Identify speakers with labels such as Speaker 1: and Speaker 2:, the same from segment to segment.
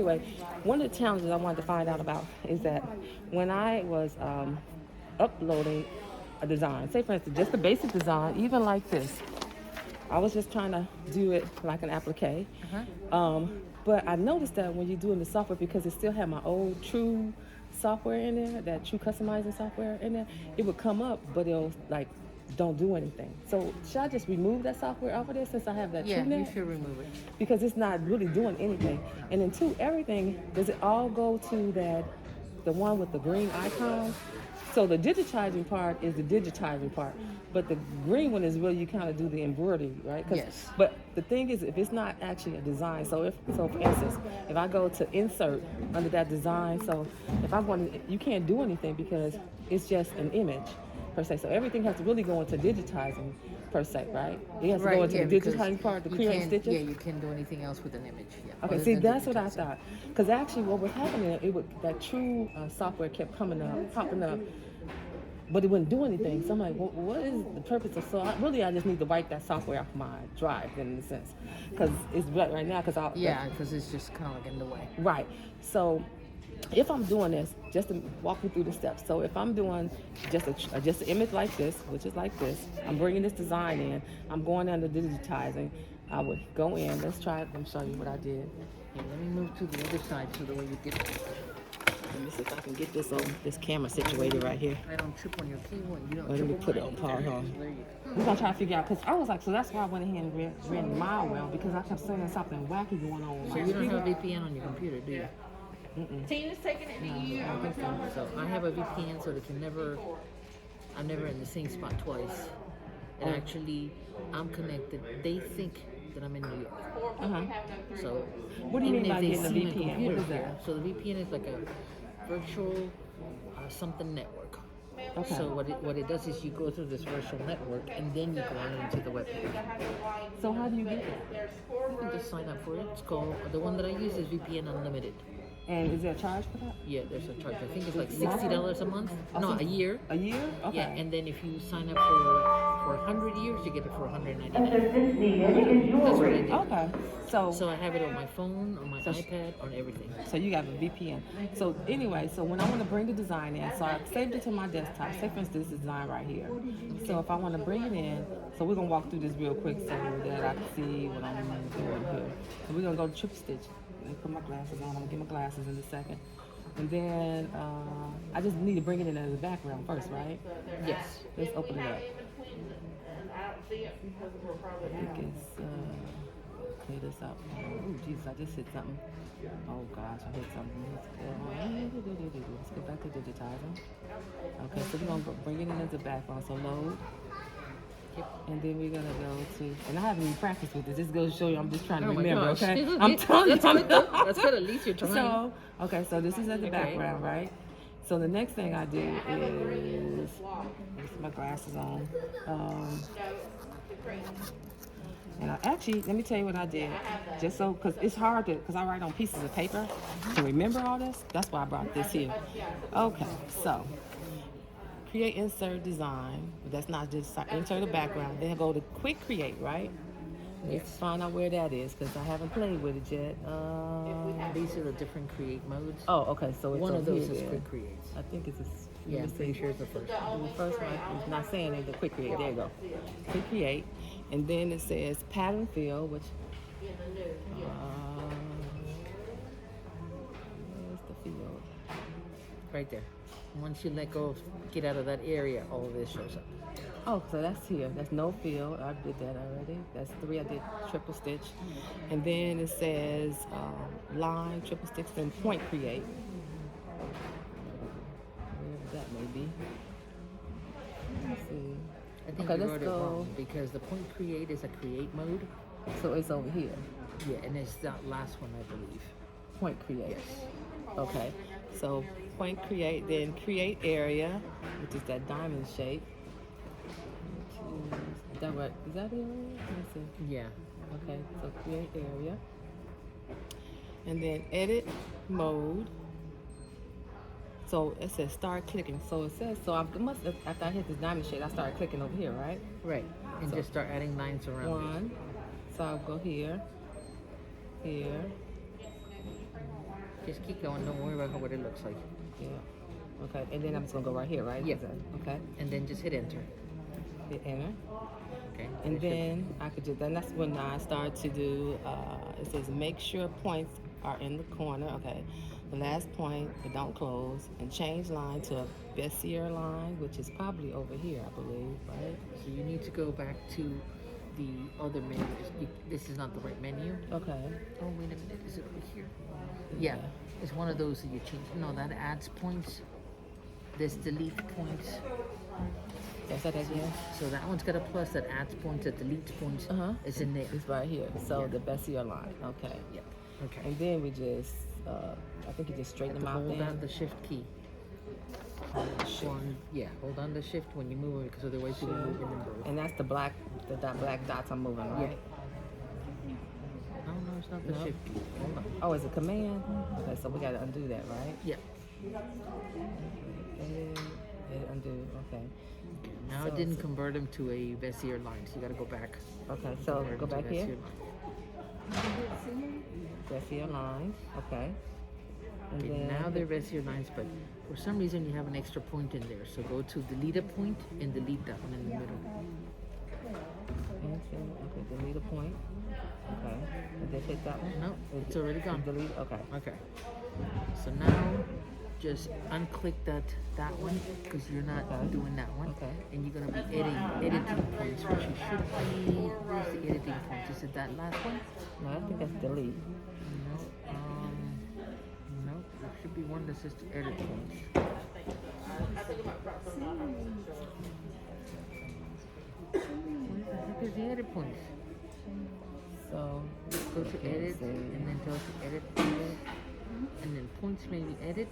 Speaker 1: anyway, one of the challenges I wanted to find out about is that when I was uploading a design, say for instance, just a basic design, even like this, I was just trying to do it like an applique. But I noticed that when you're doing the software, because it still had my old True software in there, that True customizing software in there, it would come up, but it'll like don't do anything. So should I just remove that software off of there since I have that True now?
Speaker 2: Yeah, you should remove it.
Speaker 1: Because it's not really doing anything. And then two, everything, does it all go to the one with the green icon? So the digitizing part is the digitizing part, but the green one is really you kind of do the embroidery, right?
Speaker 2: Yes.
Speaker 1: But the thing is, if it's not actually a design, so for instance, if I go to insert under that design, so if I want to, you can't do anything because it's just an image per se. So everything has to really go into digitizing per se, right? It has to go into the digitizing part, the create stitches.
Speaker 2: Yeah, you can't do anything else with an image. Yeah.
Speaker 1: Okay, see, that's what I thought. Because actually, what was happening, that True software kept popping up, but it wouldn't do anything. So I'm like, well, what is the purpose of? So I just need to wipe that software off my drive, in a sense, because it's right now.
Speaker 2: Because it's just kind of like in the way.
Speaker 1: Right. So if I'm doing this, just to walk you through the steps. So if I'm doing just an image like this, which is like this, I'm bringing this design in. I'm going under digitizing. I would go in. Let's try it. Let me show you what I did.
Speaker 2: Here, let me move to the other side so the way you get it.
Speaker 1: Let me see if I can get this camera situated right here.
Speaker 2: I don't trip on your keyboard. You don't.
Speaker 1: Let me put it on pause. We're gonna try to figure out, because I was like, so that's why I went ahead and ran my well, because I kept saying something wacky going on.
Speaker 2: So you don't have a VPN on your computer, do you?
Speaker 3: Tina's taking it to you.
Speaker 2: I don't think so. So I have a VPN so they can never. I'm never in the same spot twice. And actually, I'm connected. They think that I'm in New York. So
Speaker 1: what do you mean by getting a
Speaker 2: see my
Speaker 1: VPN?
Speaker 2: computer
Speaker 1: What is
Speaker 2: here,
Speaker 1: that?
Speaker 2: so the VPN is like a virtual something network.
Speaker 1: Okay.
Speaker 2: So what it does is you go through this virtual network and then you go on into the web page.
Speaker 1: So how do you get that?
Speaker 2: You can just sign up for it. It's called, the one that I use is VPN Unlimited.
Speaker 1: And is there a charge for that?
Speaker 2: Yeah, there's a charge. I think it's like $60 a month. No, a year.
Speaker 1: A year? Okay.
Speaker 2: Yeah, and then if you sign up for 100 years, you get it for $199. That's what I did.
Speaker 1: Okay.
Speaker 2: So I have it on my phone, on my iPad, on everything.
Speaker 1: So you got a VPN. So anyway, so when I want to bring the design in, so I saved it to my desktop. Say for instance, this design right here. So if I want to bring it in, so we're gonna walk through this real quick so that I can see what I'm doing here. So we're gonna go to triple stitch. Let me put my glasses on. I'm gonna get my glasses in a second. And then I just need to bring it in as a background first, right?
Speaker 2: Yes.
Speaker 1: Let's open it up.
Speaker 3: I don't see it because we're probably
Speaker 1: I think it's clear this out. Oh Jesus, I just hit something. Oh gosh, I hit something. Let's go back to digitizing. Okay, so we're gonna bring it in as a background. So load. And then we're gonna go to, and I haven't even practiced with this. This goes to show you I'm just trying to remember,
Speaker 2: gosh.
Speaker 1: okay? I'm telling you.
Speaker 2: That's good, at least you're trying.
Speaker 1: So, okay, so this is at the background, right? So the next thing I do is, put my glasses on. And I actually, let me tell you what I did. Just so, because it's hard to, because I write on pieces of paper to remember all this. That's why I brought this here. Okay, so. Create, insert, design. That's not just insert a background. Then go to quick create, right? Let's find out where that is because I haven't played with it yet.
Speaker 2: These are the different create modes.
Speaker 1: Oh, okay. So it's
Speaker 2: one of those is
Speaker 1: then.
Speaker 2: quick creates.
Speaker 1: I think it's
Speaker 2: Yeah, I'm pretty sure it's the first one.
Speaker 1: The first one. It's not saying it's the quick create. There you go. Quick create, and then it says pattern fill, which. Where's the field?
Speaker 2: Right there. Once you let go, get out of that area, all of this shows up.
Speaker 1: Oh, so that's here. That's no field. I did that already. That's 3. I did triple stitch. And then it says line, triple stitch, then point create. Wherever that may be. Let's see.
Speaker 2: I think you wrote it wrong because the point create is a create mode.
Speaker 1: So it's over here.
Speaker 2: Yeah, and it's that last one, I believe.
Speaker 1: Point create.
Speaker 2: Yes.
Speaker 1: Okay. So point create, then create area, which is that diamond shape. Is that right? Is that area? Let me see.
Speaker 2: Yeah.
Speaker 1: Okay, so create area. And then edit mode. So it says start clicking. So it says, so I must, after I hit this diamond shape, I started clicking over here, right?
Speaker 2: Right. And so just start adding lines around
Speaker 1: one. So I'll go here, here.
Speaker 2: Just keep going. Don't worry about what it looks like.
Speaker 1: Yeah. Okay, and then I'm just gonna go right here, right?
Speaker 2: Yeah.
Speaker 1: Is that- Okay.
Speaker 2: And then just hit enter.
Speaker 1: Hit enter.
Speaker 2: Okay.
Speaker 1: And
Speaker 2: It should-
Speaker 1: then I could just, then that's when I start to do, it says make sure points are in the corner. Okay. The last point, but don't close. And change line to a Bessier line, which is probably over here, I believe, right?
Speaker 2: So you need to go back to the other menu. This is not the right menu.
Speaker 1: Okay.
Speaker 2: Oh, wait a minute. Is it over here? Yeah. It's one of those that you change. No, that adds points. This delete points.
Speaker 1: That's that again?
Speaker 2: So that one's got a plus that adds points, that deletes points. It's in there.
Speaker 1: It's right here. So
Speaker 2: Yeah.
Speaker 1: the Bessier line. Okay.
Speaker 2: Yep. Okay.
Speaker 1: And then we just, I think you just straighten them out
Speaker 2: Hold
Speaker 1: then.
Speaker 2: down the shift key. Yeah, hold on the shift when you move it because otherwise you will move them both.
Speaker 1: And that's the black, black dots I'm moving, right?
Speaker 2: No, it's not the
Speaker 1: No.
Speaker 2: shift key. Hold on.
Speaker 1: Oh, is it command? Okay, so we gotta undo that, right?
Speaker 2: Yeah.
Speaker 1: Edit, undo, okay.
Speaker 2: Now
Speaker 1: So-
Speaker 2: it didn't convert them to a Bessier line, so you got to go back.
Speaker 1: Okay, so
Speaker 2: Convert
Speaker 1: go
Speaker 2: 'em to
Speaker 1: back here.
Speaker 2: Bessier line.
Speaker 1: Bessier line, okay. And
Speaker 2: Okay,
Speaker 1: then,
Speaker 2: now they're Bessier lines, but for some reason you have an extra point in there. So go to delete a point and delete that one in the middle.
Speaker 1: okay, delete a point. Okay, and then hit that one?
Speaker 2: No, it's already gone.
Speaker 1: Delete, okay.
Speaker 2: Okay. So now just unclick that one because you're not doing that one.
Speaker 1: Okay.
Speaker 2: And you're gonna be editing points, which you should be. Where's the editing points? Is it that last one?
Speaker 1: No, I think that's delete.
Speaker 2: No, there should be one that says to edit points. Where the heck is the edit points?
Speaker 1: So,
Speaker 2: Go to edit and then go to edit points. And then points maybe edit.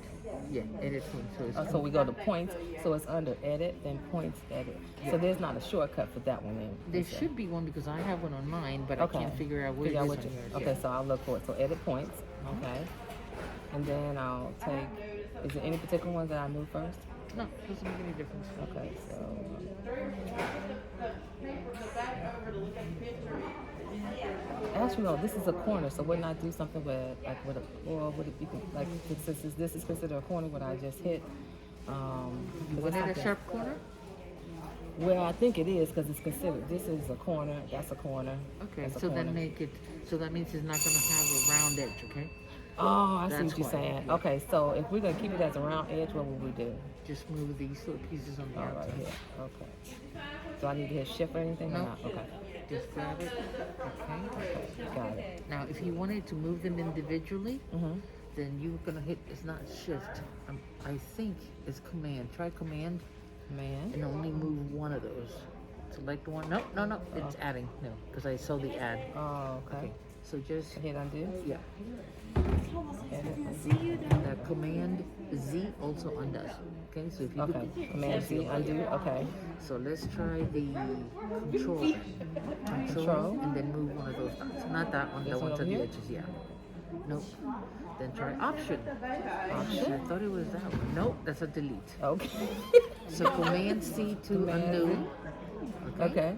Speaker 2: Yeah, edit points. So it's
Speaker 1: so we go to points, so it's under edit, then points edit. So there's not a shortcut for that one then?
Speaker 2: there
Speaker 1: is
Speaker 2: should be one because I have one on mine, but
Speaker 1: Okay.
Speaker 2: I can't figure out where
Speaker 1: Figure
Speaker 2: it
Speaker 1: out
Speaker 2: is
Speaker 1: what
Speaker 2: on
Speaker 1: you-
Speaker 2: yours.
Speaker 1: Okay,
Speaker 2: Yeah.
Speaker 1: so I'll look for it. So edit points, okay. And then I'll take, is there any particular ones that I move first?
Speaker 2: No, doesn't make any difference.
Speaker 1: Okay, so. Actually, no, this is a corner, so wouldn't I do something with, like, with a, or would it be, like, since this is considered a corner, would I just hit,
Speaker 2: You
Speaker 1: 'cause
Speaker 2: want
Speaker 1: it's
Speaker 2: it a
Speaker 1: like
Speaker 2: sharp corner?
Speaker 1: Well, I think it is, because it's considered, this is a corner, that's a corner.
Speaker 2: Okay,
Speaker 1: that's a
Speaker 2: so then
Speaker 1: corner.
Speaker 2: make it, so that means it's not gonna have a round edge, okay?
Speaker 1: Oh, I see
Speaker 2: That's
Speaker 1: what you're
Speaker 2: why,
Speaker 1: saying.
Speaker 2: yeah.
Speaker 1: Okay, so if we're gonna keep it as a round edge, what would we do?
Speaker 2: Just move these little pieces on the
Speaker 1: Oh, right
Speaker 2: outside.
Speaker 1: here, okay. Do I need to hit shift or anything or
Speaker 2: No.
Speaker 1: not? Okay,
Speaker 2: Just grab it, okay?
Speaker 1: got it.
Speaker 2: Now, if you wanted to move them individually,
Speaker 1: Mm-hmm.
Speaker 2: then you're gonna hit, it's not shift, I think it's command. Try command
Speaker 1: Man.
Speaker 2: and only move one of those. Select one, no, it's adding, no, because I saw the add.
Speaker 1: Oh, okay.
Speaker 2: Okay, so just,
Speaker 1: Hit undo.
Speaker 2: yeah,
Speaker 1: Edit, undo.
Speaker 2: that command Z also undoes. Okay, so if you
Speaker 1: Okay,
Speaker 2: do,
Speaker 1: Command Z, undo, okay.
Speaker 2: so let's try the control.
Speaker 1: Control.
Speaker 2: And then move one of those dots. Not that one, the
Speaker 1: This one
Speaker 2: ones
Speaker 1: over
Speaker 2: at the
Speaker 1: here?
Speaker 2: edges, yeah. Nope. Then try option. Option? I thought it was that one. Nope, that's a delete.
Speaker 1: Okay.
Speaker 2: So command C to
Speaker 1: Command
Speaker 2: undo.
Speaker 1: Okay.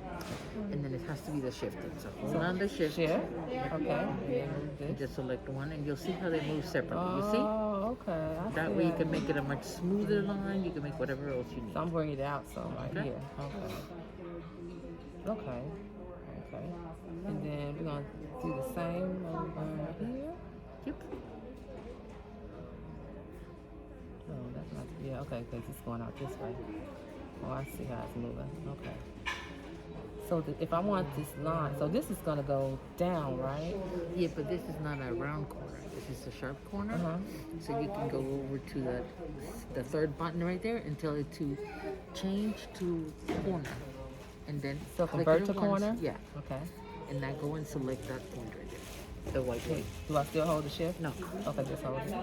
Speaker 2: And then it has to be the shift. So hold on the shift.
Speaker 1: Shift, okay. And
Speaker 2: And
Speaker 1: this.
Speaker 2: just select one and you'll see how they move separately. You see?
Speaker 1: Oh, okay. I
Speaker 2: That
Speaker 1: see
Speaker 2: way you
Speaker 1: how-
Speaker 2: can make it a much smoother line. You can make whatever else you need.
Speaker 1: So I'm bringing it out some right
Speaker 2: Okay.
Speaker 1: here. Okay. Okay. Okay. And then we're gonna do the same over here.
Speaker 2: Yep.
Speaker 1: No, that's not. Yeah. Okay. Because it's going out this way. Oh, I see how it's moving. Okay. So if I want this line, so this is gonna go down, right?
Speaker 2: Yeah, but this is not a round corner. This is a sharp corner.
Speaker 1: Uh-huh.
Speaker 2: So you can go over to the third button right there and tell it to change to corner. And then
Speaker 1: So
Speaker 2: click
Speaker 1: convert
Speaker 2: it
Speaker 1: to
Speaker 2: once.
Speaker 1: corner?
Speaker 2: Yeah.
Speaker 1: Okay.
Speaker 2: And now go and select that point right there. The white one.
Speaker 1: Do I still hold the shift?
Speaker 2: No.
Speaker 1: Okay, just hold it.
Speaker 2: Now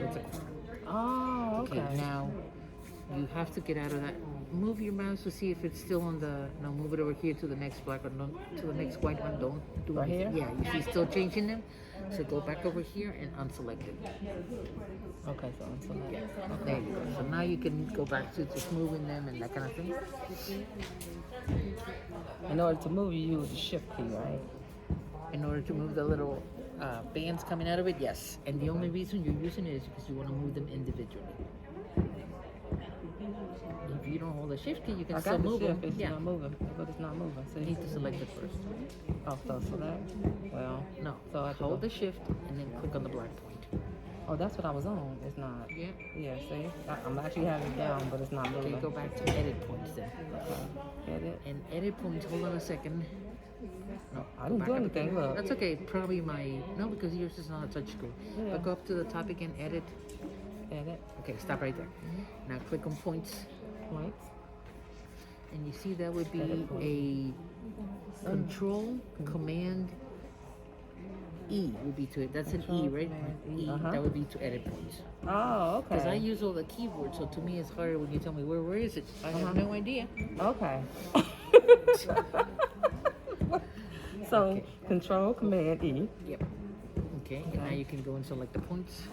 Speaker 2: it's a corner.
Speaker 1: Oh, okay.
Speaker 2: Okay, now you have to get out of that. Move your mouse to see if it's still on the. No, move it over here to the next black one. No, to the next white one. Don't do
Speaker 1: Right
Speaker 2: anything.
Speaker 1: here?
Speaker 2: Yeah, you see, still changing them. So go back over here and unselect it.
Speaker 1: Okay, so unselect.
Speaker 2: There you go. So now you can go back to just moving them and that kind of thing.
Speaker 1: In order to move, you use the shift key, right?
Speaker 2: In order to move the little bands coming out of it, yes. And the only reason you're using it is because you want to move them individually. If you don't hold the shift key, you can
Speaker 1: I
Speaker 2: still
Speaker 1: got the
Speaker 2: move
Speaker 1: shift,
Speaker 2: them.
Speaker 1: it's
Speaker 2: Yeah.
Speaker 1: not moving, but it's not moving.
Speaker 2: You
Speaker 1: See?
Speaker 2: need to select it first.
Speaker 1: Oh, so select. Well,
Speaker 2: No.
Speaker 1: so I have to
Speaker 2: Hold
Speaker 1: go.
Speaker 2: the shift and then click on the black point.
Speaker 1: Oh, that's what I was on. It's not.
Speaker 2: Yeah.
Speaker 1: Yeah, see? I'm actually having it down, but it's not
Speaker 2: Okay,
Speaker 1: moving.
Speaker 2: go back to edit points then.
Speaker 1: Okay. Edit.
Speaker 2: And edit points, hold on a second. No,
Speaker 1: I
Speaker 2: go
Speaker 1: didn't
Speaker 2: back
Speaker 1: do
Speaker 2: up
Speaker 1: anything,
Speaker 2: again.
Speaker 1: look.
Speaker 2: That's okay, probably no, because yours is not a touch screen.
Speaker 1: Yeah.
Speaker 2: But go up to the top again, edit.
Speaker 1: Edit.
Speaker 2: Okay, stop right there. Now click on points.
Speaker 1: Points.
Speaker 2: And you see that would be a control, command, E would be to it. That's an E,
Speaker 1: Control,
Speaker 2: right?
Speaker 1: Command, E,
Speaker 2: That would be to edit points.
Speaker 1: Oh, okay.
Speaker 2: Because I use all the keyboards, so to me it's harder when you tell me where is it. I have no idea.
Speaker 1: Okay. So,
Speaker 2: Okay.
Speaker 1: Control Command E.
Speaker 2: Yep. Okay, and now you can go and select the points.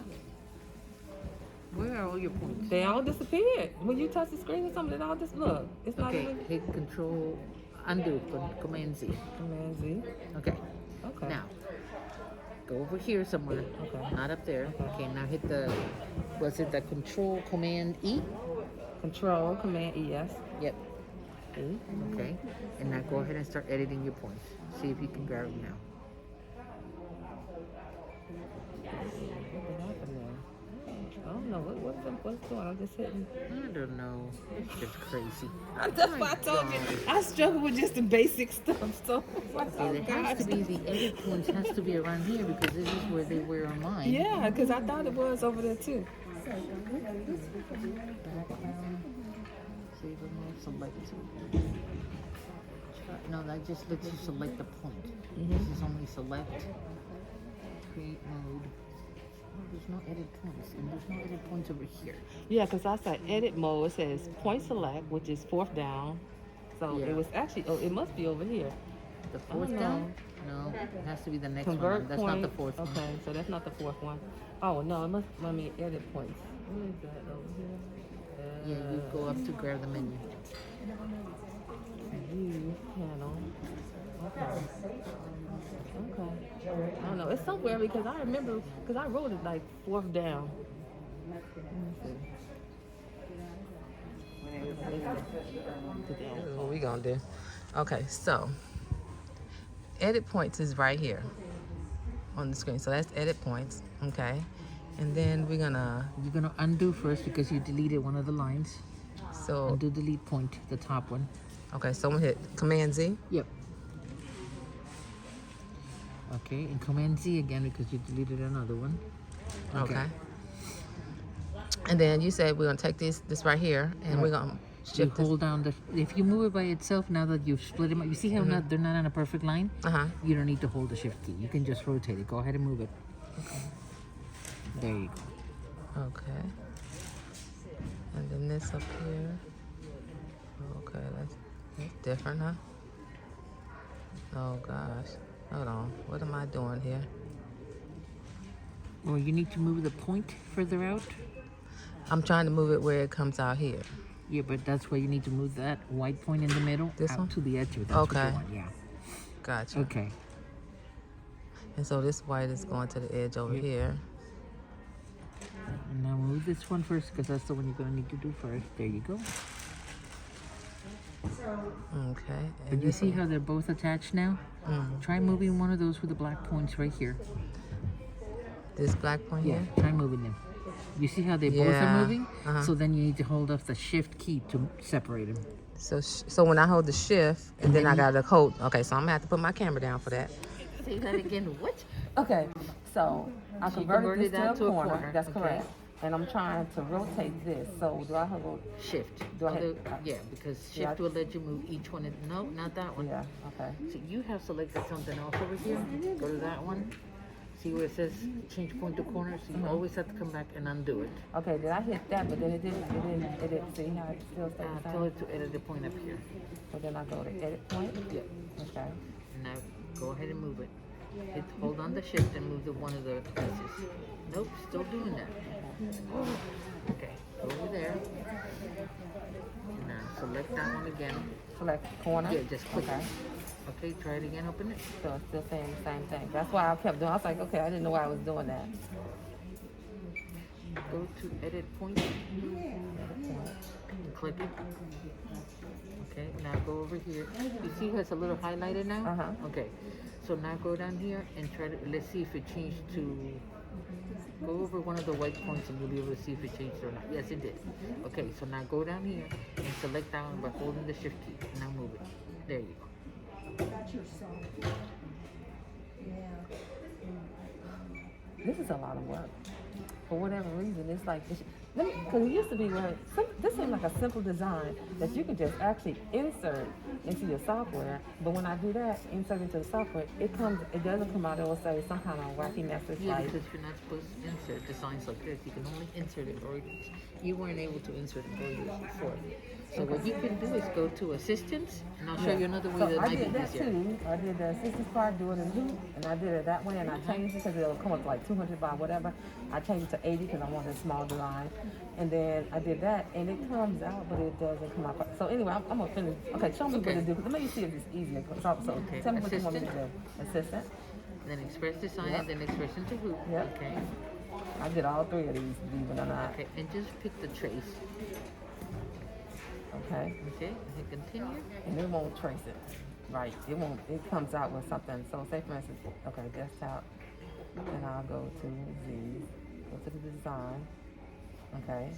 Speaker 2: Where are all your points?
Speaker 1: They all disappeared. When you touch the screen or something, they all just look. It's not
Speaker 2: Okay,
Speaker 1: even
Speaker 2: hit Control, undo, Command Z.
Speaker 1: Command Z.
Speaker 2: Okay.
Speaker 1: Okay.
Speaker 2: Now, go over here somewhere.
Speaker 1: Okay.
Speaker 2: Not up there.
Speaker 1: Okay.
Speaker 2: Okay, now hit was it the Control Command E?
Speaker 1: Control Command E. Yes.
Speaker 2: Yep.
Speaker 1: E.
Speaker 2: Okay. And now go ahead and start editing your points. See if you can grab them now.
Speaker 1: What happened there? I don't know. What's going on? I'm just hitting.
Speaker 2: I don't know. It's just crazy.
Speaker 1: That's why I told you. I struggle with just the basic stuff. So,
Speaker 2: Okay, there has to be the edit points has to be around here because this is where they were on mine.
Speaker 1: yeah, because I thought it was over there too.
Speaker 2: Background. Save remote, select. No, that just lets you select the point. This is only select. Create mode. Oh, there's no edit points, and there's no edit points over here.
Speaker 1: Yeah, because I said edit mode. It says point select, which is fourth down. So
Speaker 2: Yeah.
Speaker 1: it was actually. Oh, it must be over here.
Speaker 2: The fourth
Speaker 1: know.
Speaker 2: down? No, it has to be the next
Speaker 1: Convert
Speaker 2: one. That's
Speaker 1: point.
Speaker 2: not the fourth one.
Speaker 1: Okay, so that's not the fourth one. Oh no, it must. I mean, edit points. Where is that over here?
Speaker 2: Yeah, you go up to grab the menu.
Speaker 1: View panel. Okay. Okay. I don't know. It's somewhere because I remember because I wrote it like fourth down. What we gonna do? Okay, so edit points is right here on the screen. So that's edit points. Okay, and then we're gonna.
Speaker 2: You're gonna undo first because you deleted one of the lines.
Speaker 1: So
Speaker 2: Undo delete point, the top one.
Speaker 1: okay, so I'm gonna hit Command Z.
Speaker 2: Yep. Okay, and Command Z again because you deleted another one.
Speaker 1: Okay. And then you said we're gonna take this right here, and we're gonna
Speaker 2: You
Speaker 1: shift this.
Speaker 2: hold down the. If you move it by itself, now that you've split them up, you see how they're not on a perfect line. You don't need to hold the shift key. You can just rotate it. Go ahead and move it. There you go.
Speaker 1: Okay. And then this up here. Okay, that's different, huh? Oh gosh. Hold on. What am I doing here?
Speaker 2: Or you need to move the point further out.
Speaker 1: I'm trying to move it where it comes out here.
Speaker 2: Yeah, but that's where you need to move that white point in the middle
Speaker 1: This
Speaker 2: out
Speaker 1: one?
Speaker 2: to the edge of it. That's what
Speaker 1: Okay.
Speaker 2: you want, yeah.
Speaker 1: Gotcha.
Speaker 2: Okay.
Speaker 1: And so this white is going to the edge over
Speaker 2: Yep.
Speaker 1: here.
Speaker 2: And now move this one first because that's the one you're going to need to do first. There you go.
Speaker 1: Okay.
Speaker 2: But
Speaker 1: And
Speaker 2: you
Speaker 1: this
Speaker 2: see
Speaker 1: one-
Speaker 2: how they're both attached now? Try moving one of those with the black points right here.
Speaker 1: this black point
Speaker 2: Yeah,
Speaker 1: here?
Speaker 2: try moving them. You see how they both
Speaker 1: Yeah,
Speaker 2: are moving?
Speaker 1: uh-huh.
Speaker 2: So then you need to hold up the shift key to separate them.
Speaker 1: So when I hold the shift, and then I gotta hold. Okay, so I'm gonna have to put my camera down for that.
Speaker 2: Say that again. What?
Speaker 1: Okay, so I
Speaker 2: She
Speaker 1: converted
Speaker 2: converted
Speaker 1: this
Speaker 2: that
Speaker 1: to a corner. That's
Speaker 2: okay.
Speaker 1: correct. And I'm trying to rotate this. So do I hold?
Speaker 2: Shift.
Speaker 1: Do I hit-
Speaker 2: Yeah, because
Speaker 1: Yeah,
Speaker 2: shift will let you move each one. No, not that one.
Speaker 1: Yeah. Okay.
Speaker 2: So you have selected something else over here. Go to that one. See where it says change point to corner? So you always have to come back and undo it.
Speaker 1: Okay. Did I hit that? But then it didn't. See how it still stays the
Speaker 2: Tell
Speaker 1: same?
Speaker 2: it to edit the point up here.
Speaker 1: So then I go to edit point.
Speaker 2: Yep.
Speaker 1: Okay.
Speaker 2: And now go ahead and move it. Hold on the shift and move the one of the pieces. Nope, still doing that. Okay, go over there. And now select that one again.
Speaker 1: Select corner.
Speaker 2: Yeah, just click
Speaker 1: Okay.
Speaker 2: it. Okay, try it again. Open it.
Speaker 1: So it's still saying the same thing. That's why I kept doing. I was like, okay, I didn't know why I was doing that.
Speaker 2: Go to edit point. Click it. Okay, now go over here. You see how it's a little highlighted now?
Speaker 1: Uh-huh.
Speaker 2: Okay, so now go down here and try to, let's see if it changed to, go over one of the white points and you'll be able to see if it changed or not. Yes, it did. Okay, so now go down here and select that one by holding the shift key. Now move it. There you go.
Speaker 1: This is a lot of work. For whatever reason, it's like, because it used to be where, this seemed like a simple design that you could just actually insert into your software. But when I do that, insert into the software, it doesn't come out, it will say some kind of wacky message
Speaker 2: Yeah,
Speaker 1: like,
Speaker 2: because you're not supposed to insert designs like this. You can only insert embroideries. You weren't able to insert embroideries before. So what you can do is go to assistance, and I'll show you another way that
Speaker 1: I
Speaker 2: might
Speaker 1: did
Speaker 2: be
Speaker 1: that
Speaker 2: easier.
Speaker 1: too. I did the assistance part, do it in loop, and I did it that way, and I changed it because it'll come up like 200 by whatever. I changed it to 80 because I wanted a small design, and then I did that, and it comes out, but it doesn't come out. So anyway, I'm gonna finish. Okay, show me what to do. Let me see if it's easier. So
Speaker 2: Okay,
Speaker 1: tell me what you want me to
Speaker 2: assistant.
Speaker 1: do. Assistant.
Speaker 2: Then express design,
Speaker 1: Yep.
Speaker 2: and then express into hoop.
Speaker 1: Yep.
Speaker 2: Okay.
Speaker 1: I did all three of these, believe it or not.
Speaker 2: Okay, and just pick the trace.
Speaker 1: Okay.
Speaker 2: Okay, and hit continue.
Speaker 1: And it won't trace it. Right. It won't. It comes out with something. So say for instance, okay, desktop, and I'll go to these, go to the design. Okay.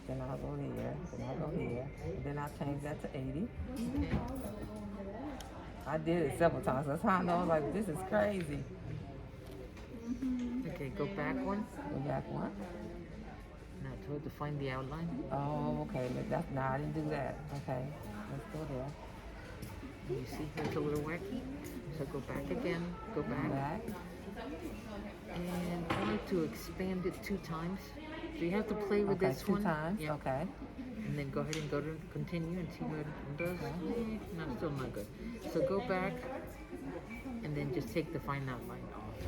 Speaker 1: Then I'll go here. Then I'll go here. And then I'll change that to 80.
Speaker 2: Okay.
Speaker 1: I did it several times. That's how I know I was like, this is crazy.
Speaker 2: Okay, go back one.
Speaker 1: Go back one.
Speaker 2: Now to define the outline.
Speaker 1: Oh, okay. That's no, I didn't do that. Okay. Let's go there.
Speaker 2: You see here it's a little wacky. So go back again. Go back.
Speaker 1: Back.
Speaker 2: And only to expand it 2 times. So you have to play with
Speaker 1: Okay,
Speaker 2: this
Speaker 1: 2
Speaker 2: one.
Speaker 1: times.
Speaker 2: Yeah.
Speaker 1: Okay.
Speaker 2: And then go ahead and go to continue and see what it does. No, still not good. So go back and then just take the find outline.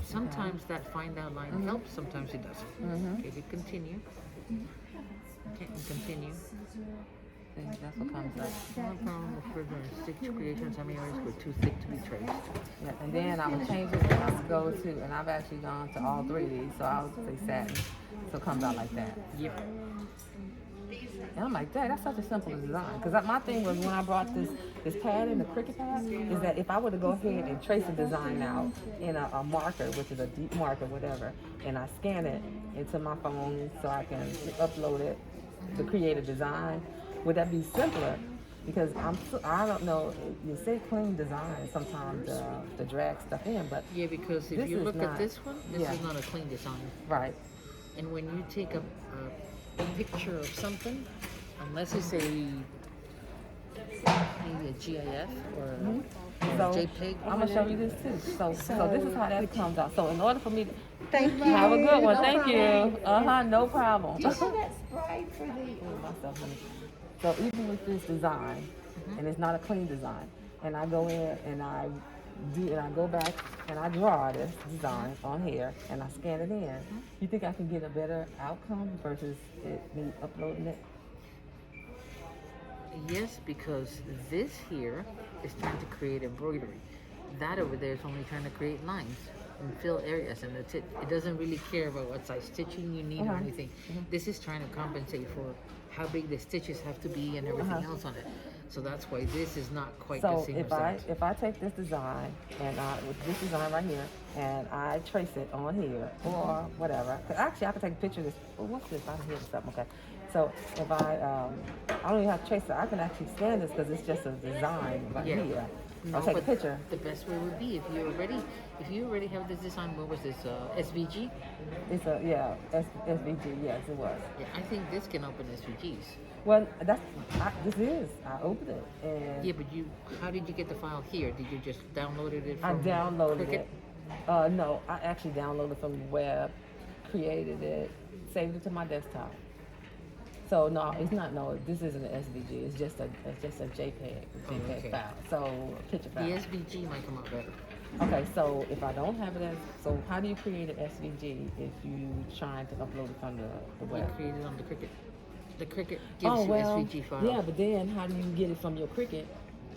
Speaker 2: Sometimes that find outline helps, sometimes it doesn't. Okay, hit continue. Okay, and continue.
Speaker 1: See, that's what comes up.
Speaker 2: No problem with further stitch creation. Some areas were too thick to be traced.
Speaker 1: Yeah, and then I would change it and I would go to, and I've actually gone to all 3 of these, so I would say satin. So it comes out like that.
Speaker 2: Yep.
Speaker 1: And I'm like, Dad, that's such a simple design. Because my thing was when I brought this pad in, the Cricut pad, is that if I were to go ahead and trace a design out in a marker, which is a deep marker, whatever, and I scan it into my phone so I can upload it to create a design, would that be simpler? Because I don't know, you say clean design sometimes to drag stuff in, but
Speaker 2: Yeah, because if
Speaker 1: this
Speaker 2: you
Speaker 1: is
Speaker 2: look
Speaker 1: not-
Speaker 2: at this one, this
Speaker 1: yeah.
Speaker 2: is not a clean design.
Speaker 1: right.
Speaker 2: And when you take a picture of something, unless it's maybe a GIF or
Speaker 1: So
Speaker 2: JPEG,
Speaker 1: I'm gonna show you this too. So this is how that comes out. So in order for me to
Speaker 4: Thank you.
Speaker 1: have a good one,
Speaker 4: No
Speaker 1: thank
Speaker 4: problem.
Speaker 1: you. No problem.
Speaker 4: Do you have that spray for the?
Speaker 1: So even with this design, and it's not a clean design, and I go in and I go back and I draw this design on here and I scan it in. You think I can get a better outcome versus me uploading it?
Speaker 2: yes, because this here is trying to create embroidery. That over there is only trying to create lines and fill areas, and that's it. It doesn't really care about what size stitching you need or anything. This is trying to compensate for how big the stitches have to be and everything else on it. So that's why this is not quite the
Speaker 1: So
Speaker 2: same
Speaker 1: if
Speaker 2: as that.
Speaker 1: if I take this design and with this design right here and I trace it on here or whatever, 'cause actually I can take a picture of this. Oh, what's this? I hear something. Okay. So if I don't even have to trace it. I can actually scan this because it's just a design right
Speaker 2: Yeah.
Speaker 1: here.
Speaker 2: No,
Speaker 1: I'll take a
Speaker 2: but
Speaker 1: picture.
Speaker 2: The best way would be if you already have this design. What was this? SVG?
Speaker 1: It's a SVG. Yes, it was.
Speaker 2: Yeah, I think this can open SVGs.
Speaker 1: Well, I opened it and
Speaker 2: Yeah, but how did you get the file here? Did you just download it
Speaker 1: I
Speaker 2: from
Speaker 1: downloaded
Speaker 2: Cricut?
Speaker 1: it. No, I actually downloaded it from the web, created it, saved it to my desktop. So no, it's not. No, this isn't an SVG. It's just a JPEG
Speaker 2: okay.
Speaker 1: file. So a picture
Speaker 2: The
Speaker 1: file.
Speaker 2: SVG might come out better.
Speaker 1: Okay, so if I don't have it so how do you create an SVG if you trying to upload it from the
Speaker 2: You
Speaker 1: web?
Speaker 2: create it on the Cricut. The Cricut gives you SVG files.
Speaker 1: yeah, but then how do you get it from your Cricut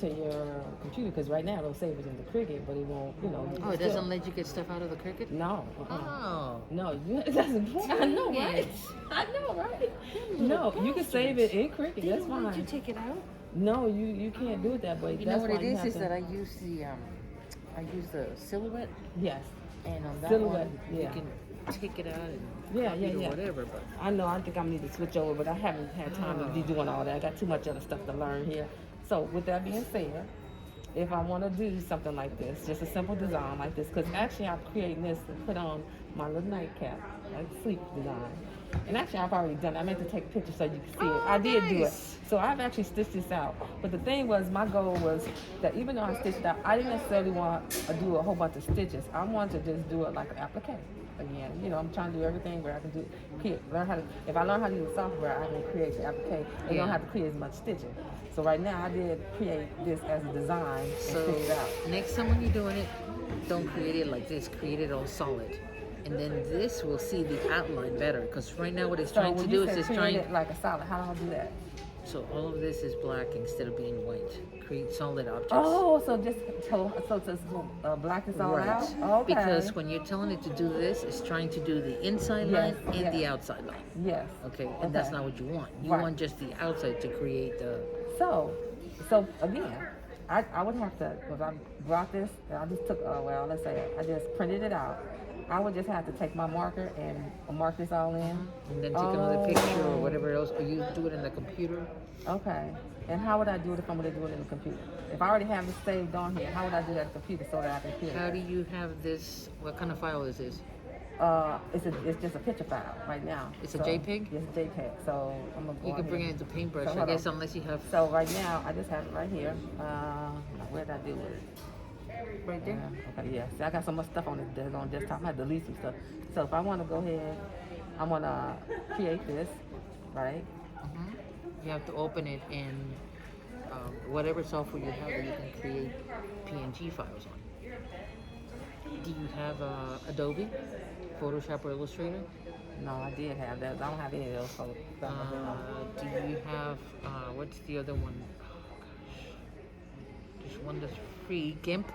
Speaker 1: to your computer because right now it'll save it in the Cricut, but it won't. You know.
Speaker 2: Oh, it doesn't let you get stuff out of the Cricut?
Speaker 1: No.
Speaker 2: Oh.
Speaker 1: No, it doesn't. I know, right? I know, right? No, you can save it in Cricut. That's
Speaker 2: Why don't you
Speaker 1: fine.
Speaker 2: take it out?
Speaker 1: No, you can't do it that way.
Speaker 2: You
Speaker 1: That's
Speaker 2: know what
Speaker 1: why
Speaker 2: it
Speaker 1: you
Speaker 2: is?
Speaker 1: have
Speaker 2: Is
Speaker 1: to-
Speaker 2: that I use the silhouette,
Speaker 1: Yes.
Speaker 2: and on that
Speaker 1: Silhouette,
Speaker 2: one
Speaker 1: yeah.
Speaker 2: you can take it out and
Speaker 1: Yeah,
Speaker 2: copy
Speaker 1: yeah,
Speaker 2: it or
Speaker 1: yeah.
Speaker 2: whatever. But
Speaker 1: I know. I think I need to switch over, but I haven't had time to be doing all that. I got too much other stuff to learn here. So with that being said, if I want to do something like this, just a simple design like this, because actually I'm creating this to put on my little nightcap, like sleep design. And actually I've already done it. I meant to take a picture so you can see it. I did do it.
Speaker 2: nice.
Speaker 1: So I've actually stitched this out. But the thing was, my goal was that even though I stitched it out, I didn't necessarily want to do a whole bunch of stitches. I wanted to just do it like an applique. Again, you know, I'm trying to do everything where I can do, learn how to, if I learn how to use software, I can create the applique and don't have to create as much stitching. So right now I did create this as a design and
Speaker 2: so
Speaker 1: stitch it out.
Speaker 2: next time when you're doing it, don't create it like this. Create it all solid, and then this will see the outline better. Because right now what it's
Speaker 1: So
Speaker 2: trying to
Speaker 1: when
Speaker 2: do
Speaker 1: you
Speaker 2: is
Speaker 1: say
Speaker 2: it's
Speaker 1: create
Speaker 2: trying.
Speaker 1: it like a solid, how do I do that?
Speaker 2: So all of this is black instead of being white. Create solid objects.
Speaker 1: Oh, so just black is all out? Okay.
Speaker 2: Because when you're telling it to do this, it's trying to do the inside
Speaker 1: Yes,
Speaker 2: line and
Speaker 1: yes.
Speaker 2: the outside line.
Speaker 1: Yes.
Speaker 2: Okay, and that's
Speaker 1: Okay.
Speaker 2: not what you want. You
Speaker 1: Right.
Speaker 2: want just the outside to create the.
Speaker 1: So again, I would have to, because I brought this, and I just took, let's say I just printed it out. I would just have to take my marker and mark this all in.
Speaker 2: And then take another picture or whatever else, or you do it in the computer.
Speaker 1: Okay. And how would I do it if I'm going to do it in the computer? If I already have it saved on here, how would I do that in the computer so that I can create
Speaker 2: How
Speaker 1: it?
Speaker 2: do you have this? What kind of file is this?
Speaker 1: It's just a picture file right now.
Speaker 2: It's a
Speaker 1: So,
Speaker 2: JPEG?
Speaker 1: Yes, a JPEG. So I'm gonna go
Speaker 2: You can
Speaker 1: ahead.
Speaker 2: bring it into Paintbrush,
Speaker 1: So
Speaker 2: I
Speaker 1: hold
Speaker 2: guess,
Speaker 1: on.
Speaker 2: unless you have
Speaker 1: So right now I just have it right here. Where did I do it?
Speaker 2: right there.
Speaker 1: Okay, yeah. See, I got so much stuff on this on desktop. I had to delete some stuff. So if I want to go ahead, I want to create this, right?
Speaker 2: You have to open it in whatever software you have that you can create PNG files on. Do you have Adobe, Photoshop, or Illustrator?
Speaker 1: No, I did have that. I don't have any of those. So,
Speaker 2: Do you have what's the other one? Oh gosh, there's one that's free. GIMP.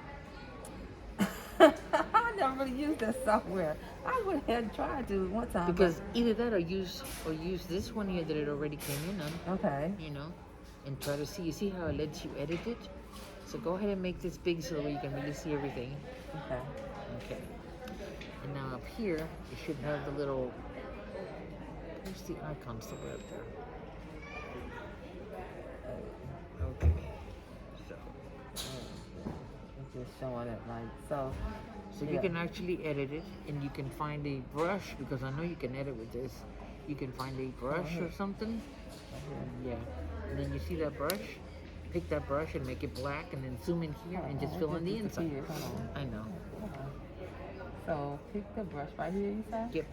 Speaker 1: I never really used that software. I went ahead and tried to one time.
Speaker 2: Because either that or use this one here that it already came in on.
Speaker 1: but, okay.
Speaker 2: You know, and try to see. You see how it lets you edit it? So go ahead and make this big so that you can really see everything.
Speaker 1: Okay.
Speaker 2: Okay. And now up here, it should have the little. Where's the icon still right up there? Okay. So.
Speaker 1: It's just showing it like so.
Speaker 2: So you can actually edit it, and you can find a brush, because I know you can edit with this. You can find a brush or something. Yeah. And then you see that brush, pick that brush and make it black, and then zoom in here and just fill in the inside.
Speaker 1: Hold on.
Speaker 2: I know.
Speaker 1: So pick the brush right here, you said?
Speaker 2: Yep.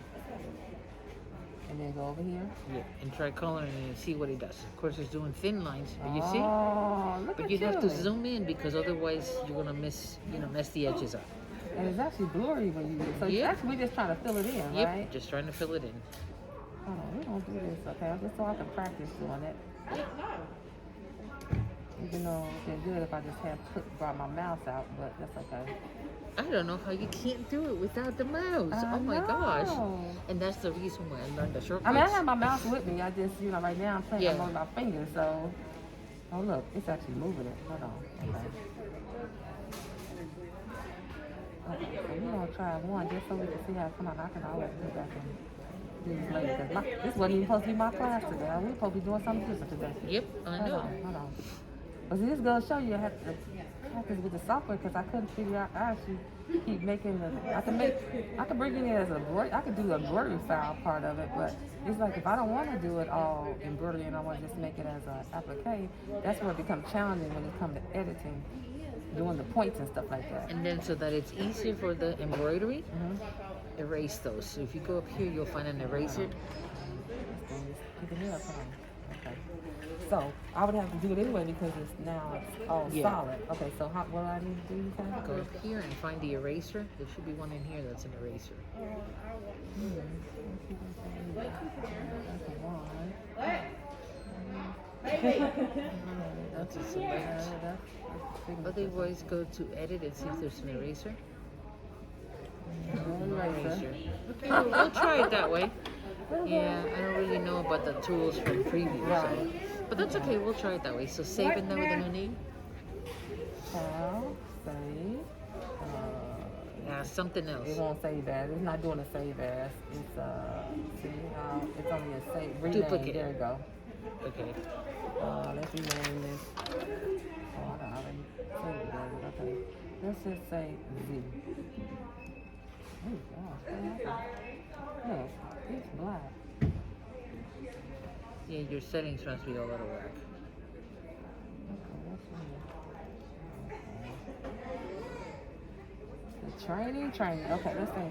Speaker 1: And then go over here.
Speaker 2: Yeah. And try coloring it and see what it does. Of course, it's doing thin lines, but you see?
Speaker 1: Oh, look
Speaker 2: But
Speaker 1: at
Speaker 2: you have to zoom in, because otherwise you're gonna mess the edges up.
Speaker 1: And it's actually blurry when you do it. So
Speaker 2: Yep.
Speaker 1: actually we're just trying to fill it in,
Speaker 2: Yep.
Speaker 1: right?
Speaker 2: Just trying to fill it in.
Speaker 1: Hold on, we're gonna do this, okay? Just so I can practice doing it. Even though it's good if I just brought my mouse out, but that's okay.
Speaker 2: I don't know how you can't do it without the mouse.
Speaker 1: I
Speaker 2: Oh my gosh.
Speaker 1: know.
Speaker 2: And that's the reason why I learned the shortcuts.
Speaker 1: I mean, I have my mouse with me. I just, right now I'm playing
Speaker 2: Yeah.
Speaker 1: with my fingers, so. Oh, look, it's actually moving it. Hold on. Okay, so we're going to try one just so we can see how it come out. I can always go back and do this later. Because this wasn't even supposed to be my class today. We were supposed to be doing something different today.
Speaker 2: Yep, I know.
Speaker 1: Hold on. But see, this is going to show you how to practice with the software, because I couldn't figure out. I actually keep making I can bring it in as I could do the embroidery style part of it, but it's like if I don't want to do it all embroidery and I want to just make it as an applique, that's where it becomes challenging when it comes to editing, doing the points and stuff like that.
Speaker 2: And then so that it's easier for the embroidery, erase those. So if you go up here, you'll find an eraser.
Speaker 1: Pick it up, huh? Okay. So I would have to do it anyway because it's all solid. Okay, so what do I need to do?
Speaker 2: Go up here and find the eraser. There should be one in here that's an eraser. That's a select. Otherwise, go to edit and see if there's an eraser. No eraser. Okay, we'll try it that way. Yeah, I don't really know about the tools from preview, so. But that's okay, we'll try it that way. So save it now with a new name.
Speaker 1: File, save.
Speaker 2: Yeah, something else.
Speaker 1: It won't save as. It's not doing a save as. It's see how it's only a save. Rename.
Speaker 2: Duplicate.
Speaker 1: There you go.
Speaker 2: Okay.
Speaker 1: Let's rename this. Oh, I already saved it. Okay. Let's just say Z. Oh gosh, look, it's black.
Speaker 2: Yeah, your settings must be all out of whack.
Speaker 1: Okay, what's in here? The training. Okay, let's say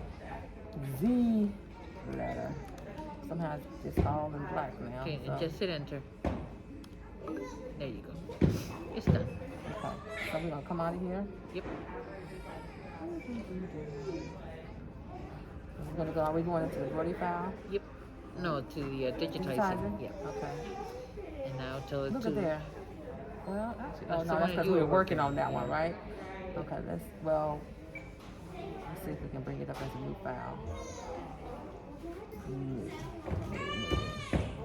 Speaker 1: Z letter. Somehow it's just all in black now.
Speaker 2: Okay,
Speaker 1: so.
Speaker 2: and just hit enter. There you go. It's done.
Speaker 1: Okay, so we're gonna come out of here.
Speaker 2: Yep.
Speaker 1: We're gonna go. Are we going into the embroidery file?
Speaker 2: Yep. No, to the digitizing.
Speaker 1: Digitizing?
Speaker 2: Yep.
Speaker 1: Okay.
Speaker 2: And now tell it
Speaker 1: Look
Speaker 2: to.
Speaker 1: at there. Well, actually,
Speaker 2: That's
Speaker 1: oh
Speaker 2: the
Speaker 1: no,
Speaker 2: one
Speaker 1: that's because
Speaker 2: you
Speaker 1: we
Speaker 2: were
Speaker 1: were working
Speaker 2: working
Speaker 1: on that
Speaker 2: on,
Speaker 1: one,
Speaker 2: yeah.
Speaker 1: right? Okay, let's see if we can bring it up as a new file.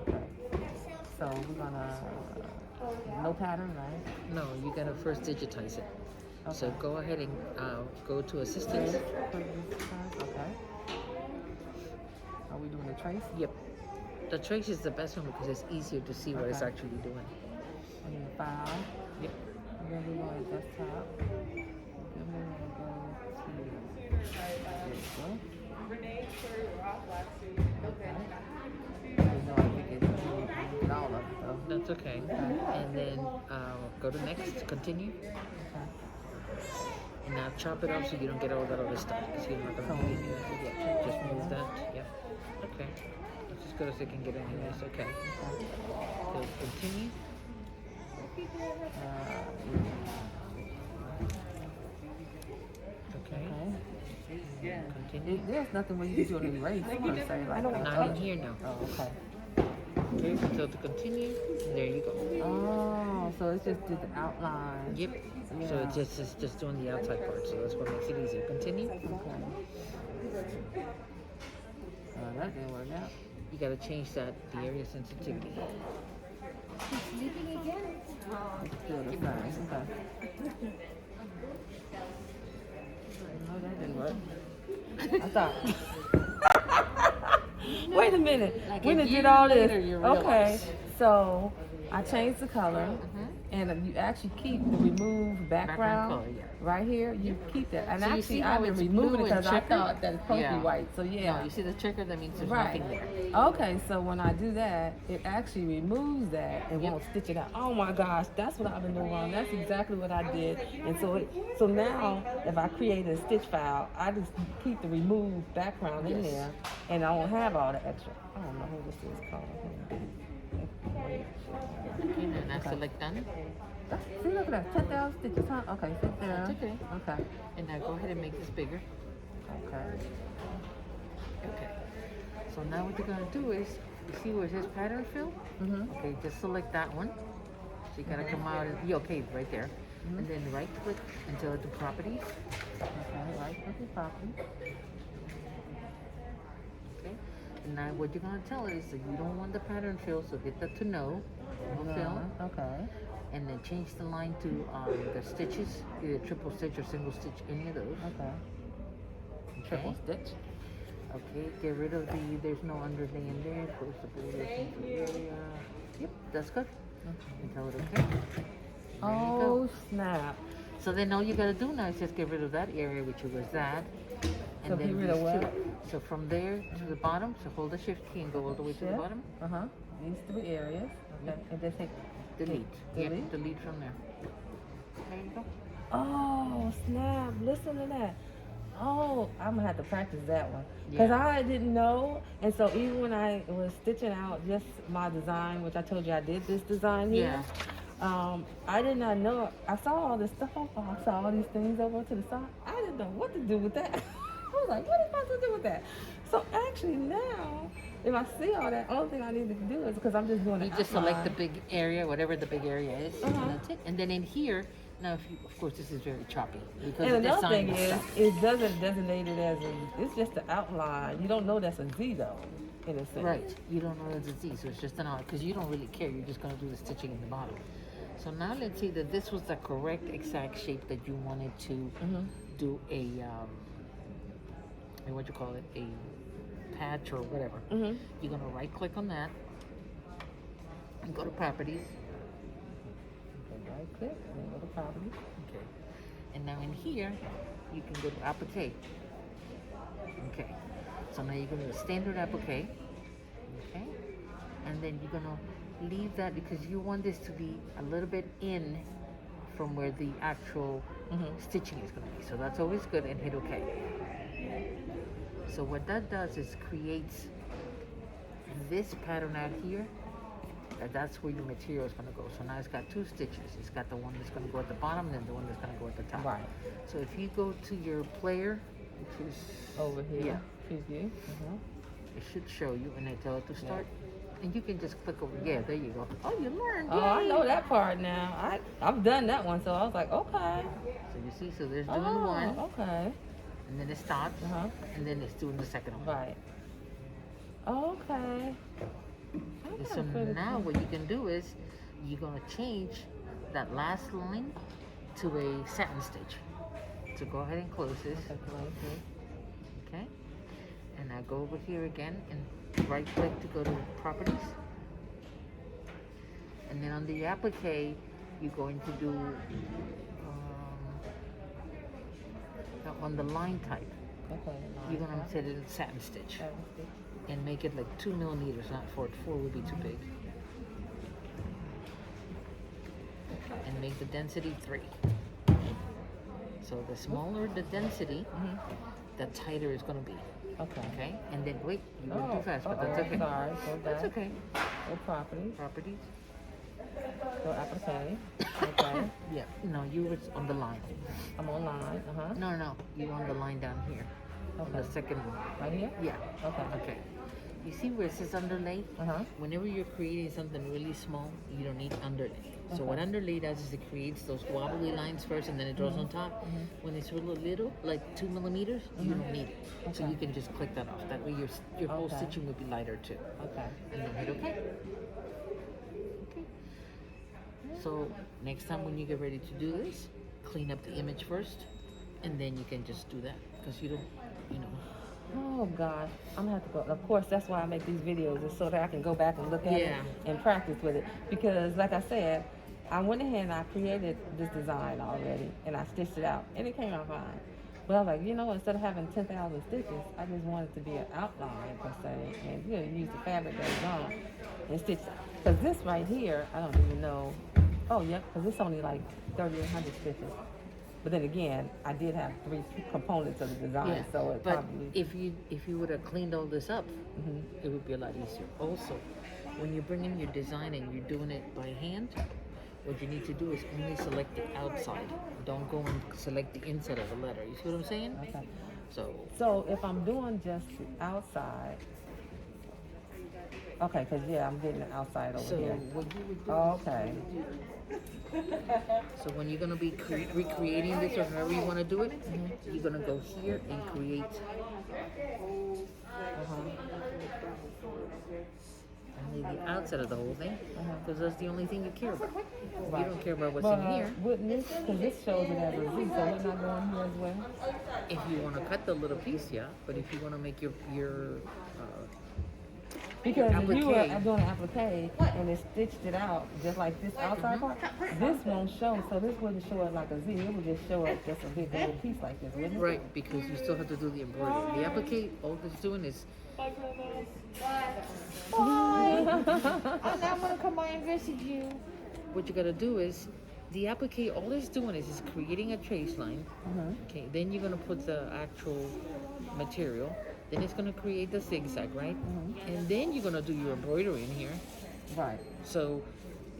Speaker 1: Okay. So we're gonna no pattern, right?
Speaker 2: No, you gotta first digitize it. So
Speaker 1: Okay.
Speaker 2: go ahead and go to assistance.
Speaker 1: Okay. Are we doing the trace?
Speaker 2: Yep. The trace is the best one because it's easier to see what it's
Speaker 1: Okay.
Speaker 2: actually doing.
Speaker 1: And then file.
Speaker 2: Yep.
Speaker 1: And then we go to desktop. Then we're gonna go to there we go. Okay. You know, I think it's get all of it though.
Speaker 2: That's okay. And then go to next, continue.
Speaker 1: Okay.
Speaker 2: And now chop it up so you don't get all that other stuff because you're not gonna need it. Yeah, just move that. Yep. Okay. That's as good as it can get anyways. Okay. So continue. Okay.
Speaker 1: Okay.
Speaker 2: Continue.
Speaker 1: There's nothing where you can do an erase per se. Like
Speaker 2: Not in here now.
Speaker 1: Oh, okay.
Speaker 2: Okay. So to continue, there you go.
Speaker 1: Oh, so it's just did the outline.
Speaker 2: Yep. So
Speaker 1: Yeah.
Speaker 2: it's just doing the outside part. So that's what makes it easier. Continue.
Speaker 1: Okay. That didn't work out.
Speaker 2: You gotta change that the area sensitivity.
Speaker 4: Sleeping again?
Speaker 1: It's still the same. Okay. No, that didn't work. I thought. Wait a minute.
Speaker 2: Like
Speaker 1: When
Speaker 2: a
Speaker 1: it
Speaker 2: year
Speaker 1: did all
Speaker 2: later,
Speaker 1: this.
Speaker 2: you
Speaker 1: Okay.
Speaker 2: realize.
Speaker 1: So I changed the color, and you actually keep the remove background
Speaker 2: color, yeah.
Speaker 1: right here. You keep that, and
Speaker 2: So you
Speaker 1: actually
Speaker 2: see how
Speaker 1: I've been
Speaker 2: it's
Speaker 1: removing
Speaker 2: blue
Speaker 1: it
Speaker 2: and
Speaker 1: because I
Speaker 2: checkered?
Speaker 1: thought that it's supposed to be
Speaker 2: Yeah.
Speaker 1: white. So yeah.
Speaker 2: No, you see the checker? That means there's
Speaker 1: Right.
Speaker 2: nothing there.
Speaker 1: Okay, so when I do that, it actually removes that and
Speaker 2: Yep.
Speaker 1: won't stitch it out. Oh my gosh, that's what I've been doing wrong. That's exactly what I did. And so now if I create a stitch file, I just keep the remove background in
Speaker 2: Yes.
Speaker 1: there, and I won't have all the extra. I don't know who this is called.
Speaker 2: Okay, now select done.
Speaker 1: See, look at that, 10,000 stitches, huh? Okay, sit there.
Speaker 2: That's okay.
Speaker 1: Okay.
Speaker 2: And now go ahead and make this bigger.
Speaker 1: Okay.
Speaker 2: Okay. So now what you're gonna do is, you see where it says pattern fill?
Speaker 1: Mhm.
Speaker 2: Okay, just select that one. So you gotta come out and, yeah, okay, right there. And then right click and tell it to properties.
Speaker 1: Okay, right, click the property.
Speaker 2: Okay. And now what you're gonna tell it is that you don't want the pattern fill, so hit that to no. No fill.
Speaker 1: Okay.
Speaker 2: And then change the line to the stitches, either triple stitch or single stitch, any of those.
Speaker 1: Okay.
Speaker 2: Okay.
Speaker 1: Triple stitch.
Speaker 2: Okay, get rid of there's no underlay in there, close the borders into the area. Yep, that's good. And tell it okay. There you
Speaker 1: Oh,
Speaker 2: go.
Speaker 1: snap.
Speaker 2: So then all you gotta do now is just get rid of that area, which was that.
Speaker 1: So get rid of
Speaker 2: these
Speaker 1: what?
Speaker 2: two. So from there to the bottom, so hold the shift key and go all the way to the
Speaker 1: Shift.
Speaker 2: bottom.
Speaker 1: Uh-huh. These three areas. Okay. And just hit
Speaker 2: Delete.
Speaker 1: Delete.
Speaker 2: Yep, delete from there. There you go.
Speaker 1: Oh, snap. Listen to that. Oh, I'm gonna have to practice that one. Because
Speaker 2: Yeah.
Speaker 1: I didn't know. And so even when I was stitching out just my design, which I told you I did this design here. I did not know. I saw all this stuff. I saw all these things over to the side. I didn't know what to do with that. I was like, what am I supposed to do with that? So actually now, if I see all that, only thing I need to do is because I'm just doing
Speaker 2: You
Speaker 1: it.
Speaker 2: just select the big area, whatever the big area is,
Speaker 1: Uh-huh.
Speaker 2: and that's it. And then in here, now, if you, of course, this is very choppy because
Speaker 1: And
Speaker 2: the
Speaker 1: another
Speaker 2: design
Speaker 1: thing is,
Speaker 2: stuff.
Speaker 1: it doesn't designate it as a, it's just an outline. You don't know that's a Z though, in a sense.
Speaker 2: Right. You don't know it's a Z, so it's just an out because you don't really care. You're just going to do the stitching in the bottom. So now let's see that this was the correct exact shape that you wanted to
Speaker 1: Mm-hmm.
Speaker 2: do what you call it, a patch or whatever.
Speaker 1: Mm-hmm.
Speaker 2: You're going to right click on that and go to properties.
Speaker 1: Right click, then go to property.
Speaker 2: Okay. And now in here, you can go to applique. Okay. So now you're going to do a standard applique. Okay. And then you're going to leave that because you want this to be a little bit in from where the actual stitching is going to be. So that's always good, and hit OK. So what that does is creates this pattern out here. That's where your material is going to go. So now it's got two stitches. It's got the one that's going to go at the bottom and then the one that's going to go at the top.
Speaker 1: Right.
Speaker 2: So if you go to your player, which is
Speaker 1: Over here.
Speaker 2: yeah,
Speaker 1: Preview. Mm-hmm.
Speaker 2: it should show you and they tell it to start. And you can just click over. Yeah, there you go. Oh, you learned.
Speaker 1: Oh, I
Speaker 2: yay.
Speaker 1: know that part now. I've done that one, so I was like, okay.
Speaker 2: So you see, so there's doing
Speaker 1: Oh,
Speaker 2: one,
Speaker 1: okay.
Speaker 2: and then it stops,
Speaker 1: Uh-huh.
Speaker 2: and then it's doing the second one.
Speaker 1: Right. Okay.
Speaker 2: And so now what you can do is you're going to change that last line to a satin stitch. So go ahead and close this. Okay. And now go over here again and right click to go to properties. And then on the applique, you're going to do on the line type.
Speaker 1: Okay.
Speaker 2: You're going to set it in satin stitch and make it like 2 millimeters, not 4. 4 would be too big. And make the density 3. So the smaller the density, the tighter it's going to be.
Speaker 1: Okay.
Speaker 2: Okay? And then wait, you went too fast, but that's okay.
Speaker 1: Sorry. Go back.
Speaker 2: That's okay.
Speaker 1: Go properties.
Speaker 2: Properties.
Speaker 1: Go applique. Okay.
Speaker 2: Yeah. No, you were on the line.
Speaker 1: I'm online. Uh-huh.
Speaker 2: No. You're on the line down here. On the second one.
Speaker 1: Right here?
Speaker 2: Yeah.
Speaker 1: Okay.
Speaker 2: Okay. You see where it says underlay?
Speaker 1: Uh-huh.
Speaker 2: Whenever you're creating something really small, you don't need underlay. So what underlay does is it creates those wobbly lines first and then it draws on top. When it's really little, like 2 millimeters, you don't need it. So you can just click that off. That way your whole stitching will be lighter too.
Speaker 1: Okay.
Speaker 2: And then hit OK. Okay. So next time when you get ready to do this, clean up the image first, and then you can just do that because you don't, you know.
Speaker 1: Oh gosh, I'm gonna have to go. Of course, that's why I make these videos, is so that I can go back and look at it and practice with it. Because, like I said, I went ahead and I created this design already, and I stitched it out, and it came out fine. But I was like, you know, instead of having 10,000 stitches, I just wanted to be an outline per se, and use the fabric that was on and stitch. Because this right here, I don't even know. Oh, yep, because it's only like 3,800 stitches. But then again, I did have 3 components of the design, so it
Speaker 2: but
Speaker 1: probably.
Speaker 2: if you would have cleaned all this up, it would be a lot easier. Also, when you're bringing your design and you're doing it by hand, what you need to do is only select the outside. Don't go and select the inside of the letter. You see what I'm saying?
Speaker 1: Okay.
Speaker 2: So
Speaker 1: if I'm doing just the outside, okay, because I'm getting the outside over here.
Speaker 2: what you would do
Speaker 1: Okay.
Speaker 2: So when you're going to be recreating this or however you want to do it, you're going to go here and create only the outside of the whole thing, because that's the only thing you care about. You don't care about what's in here.
Speaker 1: Wouldn't this, because this shows it as a Z, so wouldn't I go in here as well?
Speaker 2: If you want to cut the little piece, yeah, but if you want to make your
Speaker 1: Because if you were
Speaker 2: applique.
Speaker 1: doing an applique and it stitched it out just like this outside part, this won't show, so this wouldn't show it like a Z, it would just show it just a big little piece like this, wouldn't it?
Speaker 2: right, because you still have to do the embroidery. The applique, all it's doing is
Speaker 3: Bye. I'm now gonna come by and visit you.
Speaker 2: what you got to do is the applique. All it's doing is creating a trace line. Okay, then you're gonna put the actual material. Then it's gonna create the zigzag, right? And then you're gonna do your embroidery in here.
Speaker 1: Right.
Speaker 2: So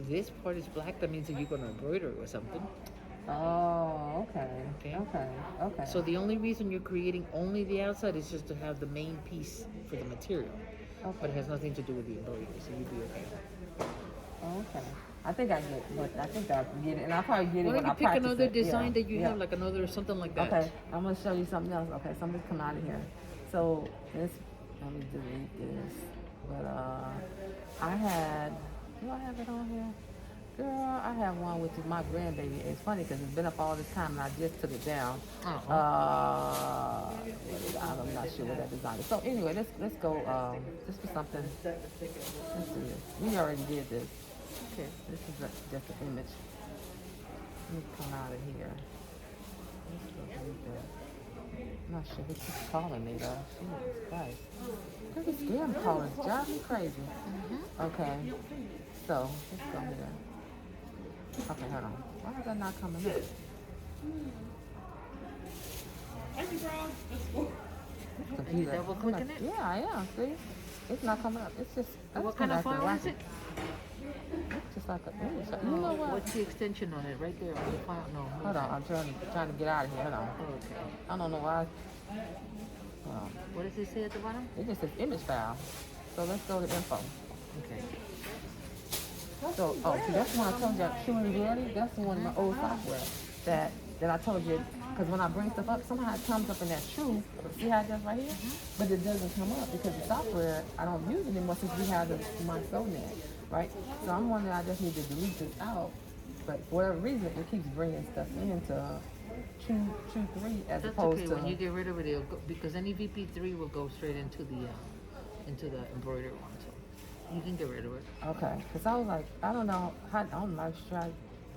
Speaker 2: this part is black. That means that you're gonna embroider with something.
Speaker 1: Oh, okay.
Speaker 2: Okay.
Speaker 1: Okay. Okay.
Speaker 2: So the only reason you're creating only the outside is just to have the main piece for the material.
Speaker 1: Okay.
Speaker 2: But it has nothing to do with the embroidery, so you'd be okay.
Speaker 1: Okay. I think I get it, but I think I get it, and I'll probably get it
Speaker 2: Why
Speaker 1: when
Speaker 2: don't
Speaker 1: I
Speaker 2: you pick
Speaker 1: practice
Speaker 2: another
Speaker 1: it.
Speaker 2: design
Speaker 1: Yeah.
Speaker 2: that you
Speaker 1: Yeah.
Speaker 2: have, like another something like that?
Speaker 1: Okay, I'm gonna show you something else. Okay, something's come out of here. So this, let me delete this. But I had, do I have it on here? Girl, I have one which is my grandbaby. It's funny because it's been up all this time and I just took it down. I'm not sure what that design is. So anyway, let's go. This was something. Let's do this. We already did this.
Speaker 2: Okay.
Speaker 1: This is just an image. Let me come out of here. Let's go delete that. I'm not sure who keeps calling me though. Jesus Christ. Look at scam callers. Drive me crazy. Okay. So, let's go here. Okay, hold on. Why is that not coming in?
Speaker 2: Are you double clicking it?
Speaker 1: Yeah, I am. See? It's not coming up. It's just.
Speaker 2: What kind of file is it?
Speaker 1: It's just like a image. You know what?
Speaker 2: What's the extension on it? Right there on the file? No.
Speaker 1: Hold on. I'm trying to get out of here. Hold on.
Speaker 2: Okay.
Speaker 1: I don't know why. Hold on.
Speaker 2: What does it say at the bottom?
Speaker 1: It just says image file. So let's go to info.
Speaker 2: Okay.
Speaker 1: So, see, that's the one I told you, True and Reality. That's the one in my old software that I told you. Because when I bring stuff up, somehow it comes up in that True. See how it does right here? But it doesn't come up because the software, I don't use it anymore since we have my SONET, right? So I'm wondering, I just need to delete this out. But for whatever reason, it keeps bringing stuff into True 3 as
Speaker 2: That's
Speaker 1: opposed
Speaker 2: okay.
Speaker 1: to...
Speaker 2: When you get rid of it, it'll go, because any VP3 will go straight into the embroidery one. So you can get rid of it.
Speaker 1: Okay, because I was like, I don't know how, I'm not sure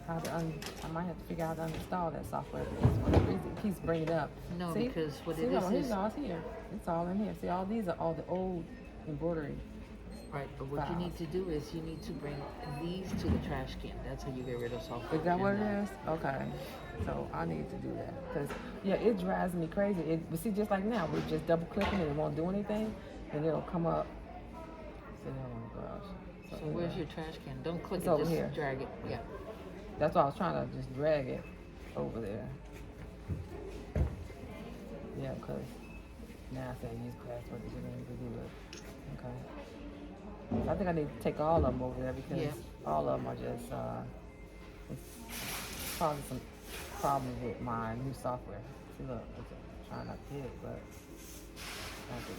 Speaker 1: how to, I might have to figure out how to uninstall that software because for whatever reason it keeps bringing it up.
Speaker 2: No,
Speaker 1: See?
Speaker 2: because what
Speaker 1: See,
Speaker 2: it
Speaker 1: no,
Speaker 2: is
Speaker 1: it's all here. It's all in here. See, all these are all the old embroidery.
Speaker 2: right. But what you need to do is you need to bring these to the trash can. That's how you get rid of software.
Speaker 1: Is that what it is? Okay. So I need to do that because yeah, it drives me crazy. But see, just like now, we're just double clicking and it won't do anything, and it'll come up. Oh gosh.
Speaker 2: So where's your trash can? Don't click
Speaker 1: It's
Speaker 2: it.
Speaker 1: over
Speaker 2: Just
Speaker 1: here.
Speaker 2: drag it. Yeah.
Speaker 1: That's why I was trying to just drag it over there. Yeah, because now I say use password to get in to do it. Okay. I think I need to take all of them over there because all of them are just, it's causing some problems with my new software. See, look, it's trying not to hit, but I think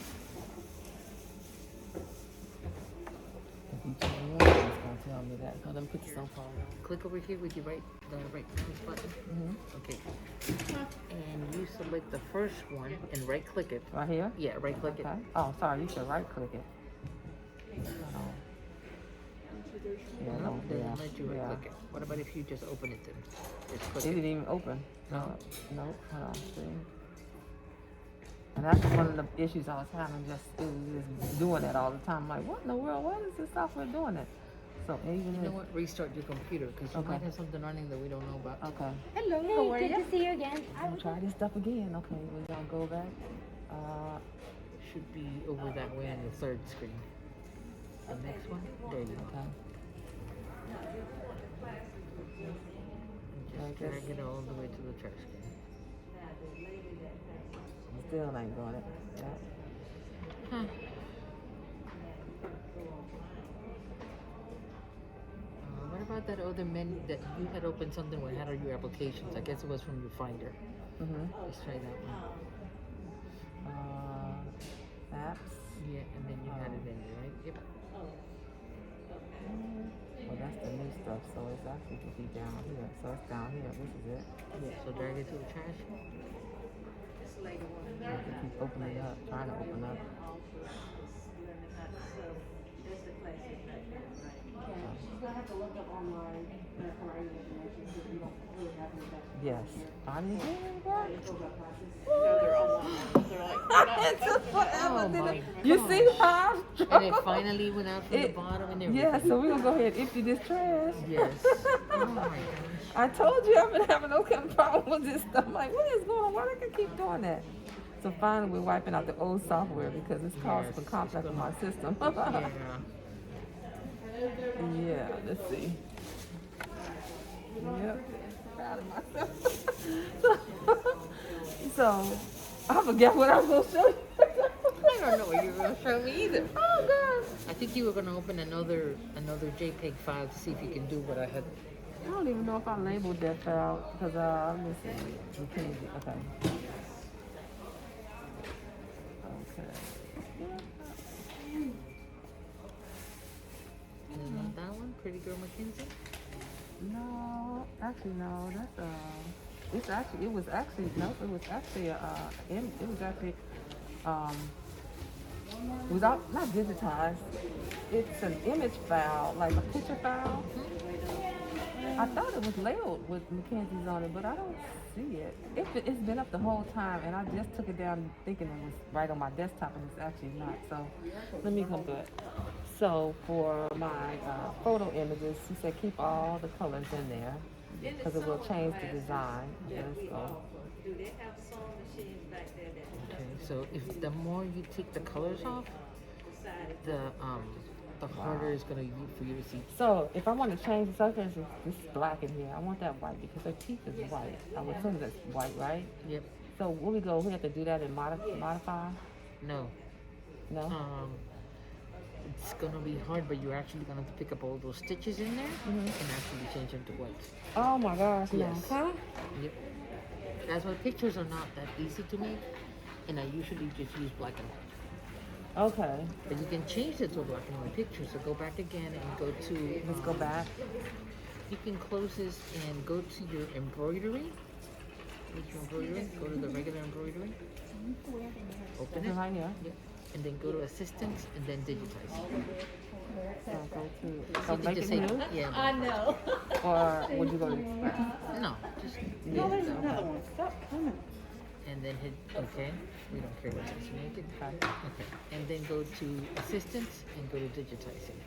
Speaker 1: if you turn it on, it's going to tell me that. So let me put this on pause.
Speaker 2: Click over here with your right mouse button. Okay. And you select the first one and right click it.
Speaker 1: Right here?
Speaker 2: Yeah, right click
Speaker 1: Okay.
Speaker 2: it.
Speaker 1: Oh, sorry, you should right click it. Yeah,
Speaker 2: No, it doesn't
Speaker 1: yeah,
Speaker 2: let you right
Speaker 1: yeah.
Speaker 2: click it. What about if you just open it then? Just click
Speaker 1: It
Speaker 2: it.
Speaker 1: didn't even open.
Speaker 2: No.
Speaker 1: No, hold on, see. And that's one of the issues I was having, it was just doing that all the time. I'm like, what in the world? Why is this software doing it? So even
Speaker 2: You know
Speaker 1: if,
Speaker 2: what? Restart your computer because you
Speaker 1: Okay.
Speaker 2: might have something running that we don't know about.
Speaker 1: okay.
Speaker 3: Hello,
Speaker 4: Hey,
Speaker 3: how are
Speaker 4: good
Speaker 3: you?
Speaker 4: to see you again.
Speaker 1: I'm gonna try this stuff again. Okay, we're gonna go back.
Speaker 2: Should be over that way on the third screen. The next one, there you go.
Speaker 1: Okay.
Speaker 2: And just drag it all the way to the trash can.
Speaker 1: Still ain't doing it. Yeah.
Speaker 2: Huh. What about that other menu that you had opened something where it had all your applications? I guess it was from your Finder. Let's try that one.
Speaker 1: Apps.
Speaker 2: Yeah, and then you had it in there, right? Yep.
Speaker 1: Well, that's the new stuff, so it's actually to be down here. So it's down here. This is it.
Speaker 2: Yeah, so drag it to the trash.
Speaker 1: I have to keep opening up, trying to open up. Yes. I didn't get it back.
Speaker 2: Oh my
Speaker 1: You
Speaker 2: gosh.
Speaker 1: see how I'm
Speaker 2: And it finally went out from the
Speaker 1: It-
Speaker 2: bottom and everything.
Speaker 1: Yeah, so we're gonna go ahead and empty this trash.
Speaker 2: Yes. Oh my gosh.
Speaker 1: I told you I've been having no kind of problem with this stuff. I'm like, what is going on? Why do they keep doing that? So finally we're wiping out the old software because it's causing some
Speaker 2: Yes,
Speaker 1: conflict in my system.
Speaker 2: Yeah.
Speaker 1: Yeah, let's see. Yep. proud of myself. So I forget what I was gonna show you.
Speaker 2: I don't know what you were gonna show me either.
Speaker 1: Oh God.
Speaker 2: I think you were gonna open another JPEG file to see if you can do what I had.
Speaker 1: I don't even know if I labeled that file because let me see. Mackenzie. Okay. Okay.
Speaker 2: Is not that one? Pretty Girl Mackenzie?
Speaker 1: No, actually no. That's It's actually. It was actually no. It was actually It was actually without not digitized. It's an image file, like a picture file. I thought it was labeled with Mackenzie's on it, but I don't see it. It's been up the whole time, and I just took it down thinking it was right on my desktop, and it's actually not. So let me come to it. So for my photo images, he said keep all the colors in there because it will change the design. Okay, so
Speaker 2: Okay, so if the more you take the colors off, the harder it's gonna be for you to see.
Speaker 1: So if I want to change the subject, this is black in here. I want that white because her teeth is white. I would assume that's white, right?
Speaker 2: Yep.
Speaker 1: So when we go, we have to do that in modify?
Speaker 2: No.
Speaker 1: No?
Speaker 2: It's gonna be hard, but you're actually gonna have to pick up all those stitches in there and actually change them to white.
Speaker 1: Oh my gosh, no.
Speaker 2: Yes.
Speaker 1: Huh?
Speaker 2: Yep. That's why pictures are not that easy to make, and I usually just use black and white.
Speaker 1: Okay.
Speaker 2: But you can change it to a black and white picture. So go back again and go to.
Speaker 1: Let's go back.
Speaker 2: You can close this and go to your embroidery. With your embroidery, go to the regular embroidery. Open it.
Speaker 1: Right here.
Speaker 2: Yep. And then go to assistance and then digitize.
Speaker 1: So go to.
Speaker 2: You
Speaker 1: So
Speaker 2: can
Speaker 1: make
Speaker 2: just
Speaker 1: it
Speaker 2: say,
Speaker 1: new?
Speaker 2: yeah.
Speaker 3: I know.
Speaker 1: Or would you go to express?
Speaker 2: No, just
Speaker 3: No, there's another one. Stop coming.
Speaker 2: and then hit OK. We don't care what it's make it.
Speaker 1: Okay.
Speaker 2: Okay. And then go to assistance and go to digitizing.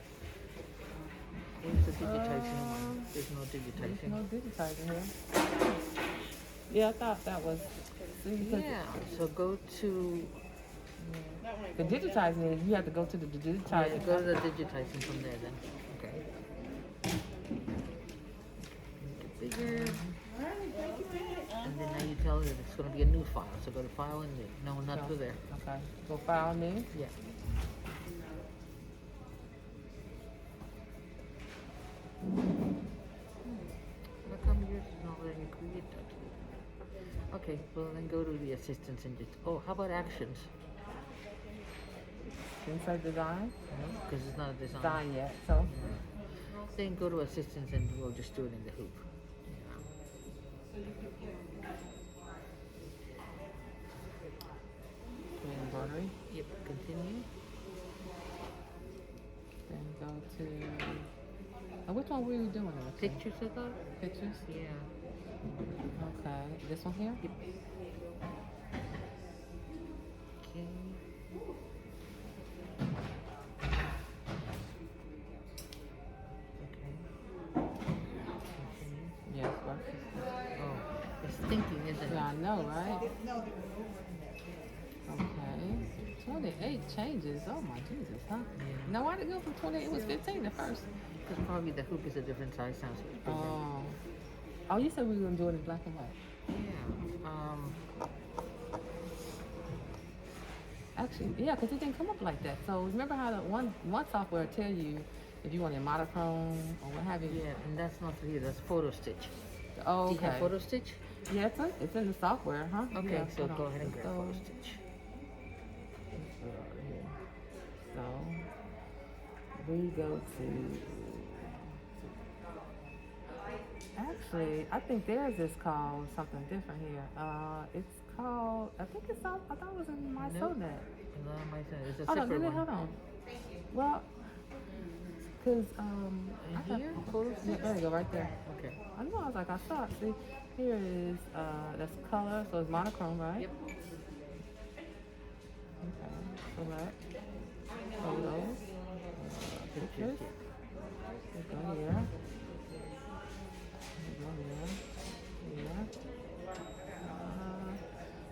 Speaker 2: Where's the digitizing one? There's no digitizing.
Speaker 1: No digitizing here. Yeah, I thought that was. See, because
Speaker 2: Yeah. So go to
Speaker 1: the digitizing, you have to go to the digitizing.
Speaker 2: go to the digitizing from there then. Okay. Make it bigger. And then now you tell it it's going to be a new file. So go to file and new. No, not through there.
Speaker 1: Okay. Go file new.
Speaker 2: Yeah. How come yours is not letting you create that? Okay, well then go to the assistance and just, oh, how about actions?
Speaker 1: Inside design.
Speaker 2: Because it's not a design.
Speaker 1: Design yet. So
Speaker 2: Then go to assistance and we'll just do it in the hoop.
Speaker 1: embroidery.
Speaker 2: Yep, continue.
Speaker 1: Then go to. Which one were you doing?
Speaker 2: Pictures, I thought?
Speaker 1: Pictures.
Speaker 2: Yeah.
Speaker 1: Okay. This one here.
Speaker 2: Yep. Okay. Okay.
Speaker 1: Yes. What?
Speaker 2: Oh, it's thinking, isn't it?
Speaker 1: Yeah, I know, right? Okay. 28 changes. Oh my Jesus, huh?
Speaker 2: Yeah.
Speaker 1: Now why did it go from 28? It was 15 at first.
Speaker 2: Because probably the hoop is a different size now. So it's bigger.
Speaker 1: Oh. Oh, you said we were gonna do it in black and white.
Speaker 2: Yeah.
Speaker 1: Actually, yeah, because it didn't come up like that. So remember how the one software will tell you if you want it monochrome or what have you.
Speaker 2: Yeah, and that's not here. That's photo stitch.
Speaker 1: Oh,
Speaker 2: Do you have
Speaker 1: okay.
Speaker 2: photo stitch?
Speaker 1: Yeah, it's in the software, huh?
Speaker 2: Okay,
Speaker 1: Yeah,
Speaker 2: so
Speaker 1: hold on.
Speaker 2: go ahead and grab
Speaker 1: So,
Speaker 2: photo stitch.
Speaker 1: let's go over here. So we go to. Actually, I think theirs is called something different here. It's called. I think it's. I thought it was in my
Speaker 2: Nope.
Speaker 1: Sonet.
Speaker 2: No, my son, it's a
Speaker 1: Hold on,
Speaker 2: separate one.
Speaker 1: hold on. Well, because
Speaker 2: In
Speaker 1: I have
Speaker 2: here? Photo
Speaker 1: Yeah,
Speaker 2: stitch?
Speaker 1: there you go, right there.
Speaker 2: Okay.
Speaker 1: I know. I was like, I saw it. See, here is that's color, so it's monochrome, right?
Speaker 2: Yep.
Speaker 1: Okay. Select photos, pictures. We go here. We go here. Here.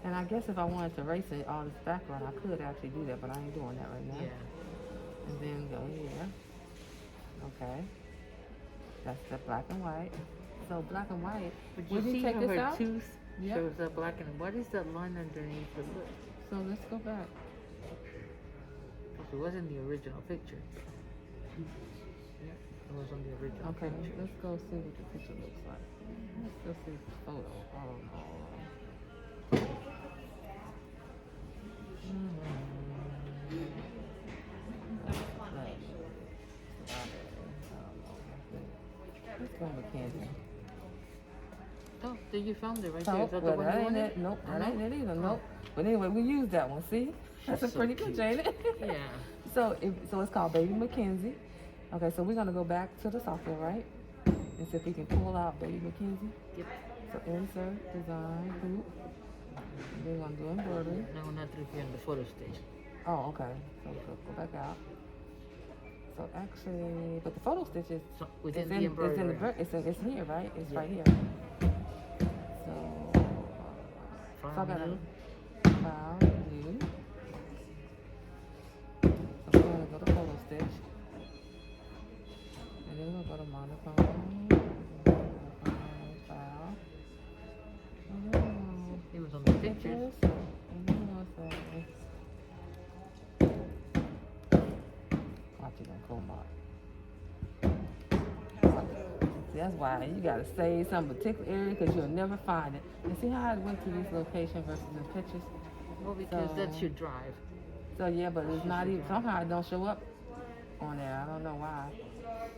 Speaker 1: And I guess if I wanted to erase it, all this background, I could actually do that, but I ain't doing that right now.
Speaker 2: Yeah.
Speaker 1: And then go here. Okay. That's the black and white. So black and white.
Speaker 2: But you
Speaker 1: Would you
Speaker 2: see
Speaker 1: take
Speaker 2: how
Speaker 1: this
Speaker 2: her
Speaker 1: out?
Speaker 2: tooth
Speaker 1: Yep.
Speaker 2: shows up black and what is that line underneath the lip?
Speaker 1: So let's go back.
Speaker 2: Because it wasn't the original picture. Yeah, it was on the original
Speaker 1: Okay,
Speaker 2: picture.
Speaker 1: let's go see what the picture looks like. Let's go see the photo. Oh, no. Let's go Mackenzie.
Speaker 2: Oh, there you found it right
Speaker 1: So,
Speaker 2: there. Is that the
Speaker 1: well,
Speaker 2: one
Speaker 1: that
Speaker 2: you
Speaker 1: ain't
Speaker 2: wanted?
Speaker 1: it. Nope, that
Speaker 2: No?
Speaker 1: ain't it either.
Speaker 2: Oh.
Speaker 1: Nope. But anyway, we used that one. See, that's a
Speaker 2: So
Speaker 1: pretty
Speaker 2: cute.
Speaker 1: picture, ain't it?
Speaker 2: Yeah.
Speaker 1: So, so it's called Baby Mackenzie. Okay, so we're gonna go back to the software, right? And see if we can pull out Baby Mackenzie.
Speaker 2: Yep.
Speaker 1: So insert, design, group. We're gonna do embroidery.
Speaker 2: No, not through here on the photo stage.
Speaker 1: Oh, okay. So go back out. So actually, but the photo stitch is
Speaker 2: So within
Speaker 1: it's
Speaker 2: the
Speaker 1: in,
Speaker 2: embroidery.
Speaker 1: it's here, right? It's
Speaker 2: Yeah.
Speaker 1: right here. So, so I
Speaker 2: File
Speaker 1: gotta
Speaker 2: new.
Speaker 1: file new. So we're gonna go to photo stitch, and then we're gonna go to monochrome. File. And then
Speaker 2: It was on the pictures.
Speaker 1: and then we're gonna say. Watch it on Chroma. See, that's why you gotta save some particular area because you'll never find it. And see how I went to this location versus the pictures?
Speaker 2: Well, because
Speaker 1: So-
Speaker 2: that's your drive.
Speaker 1: So yeah, but it's not even, somehow it don't show up on there. I don't know why.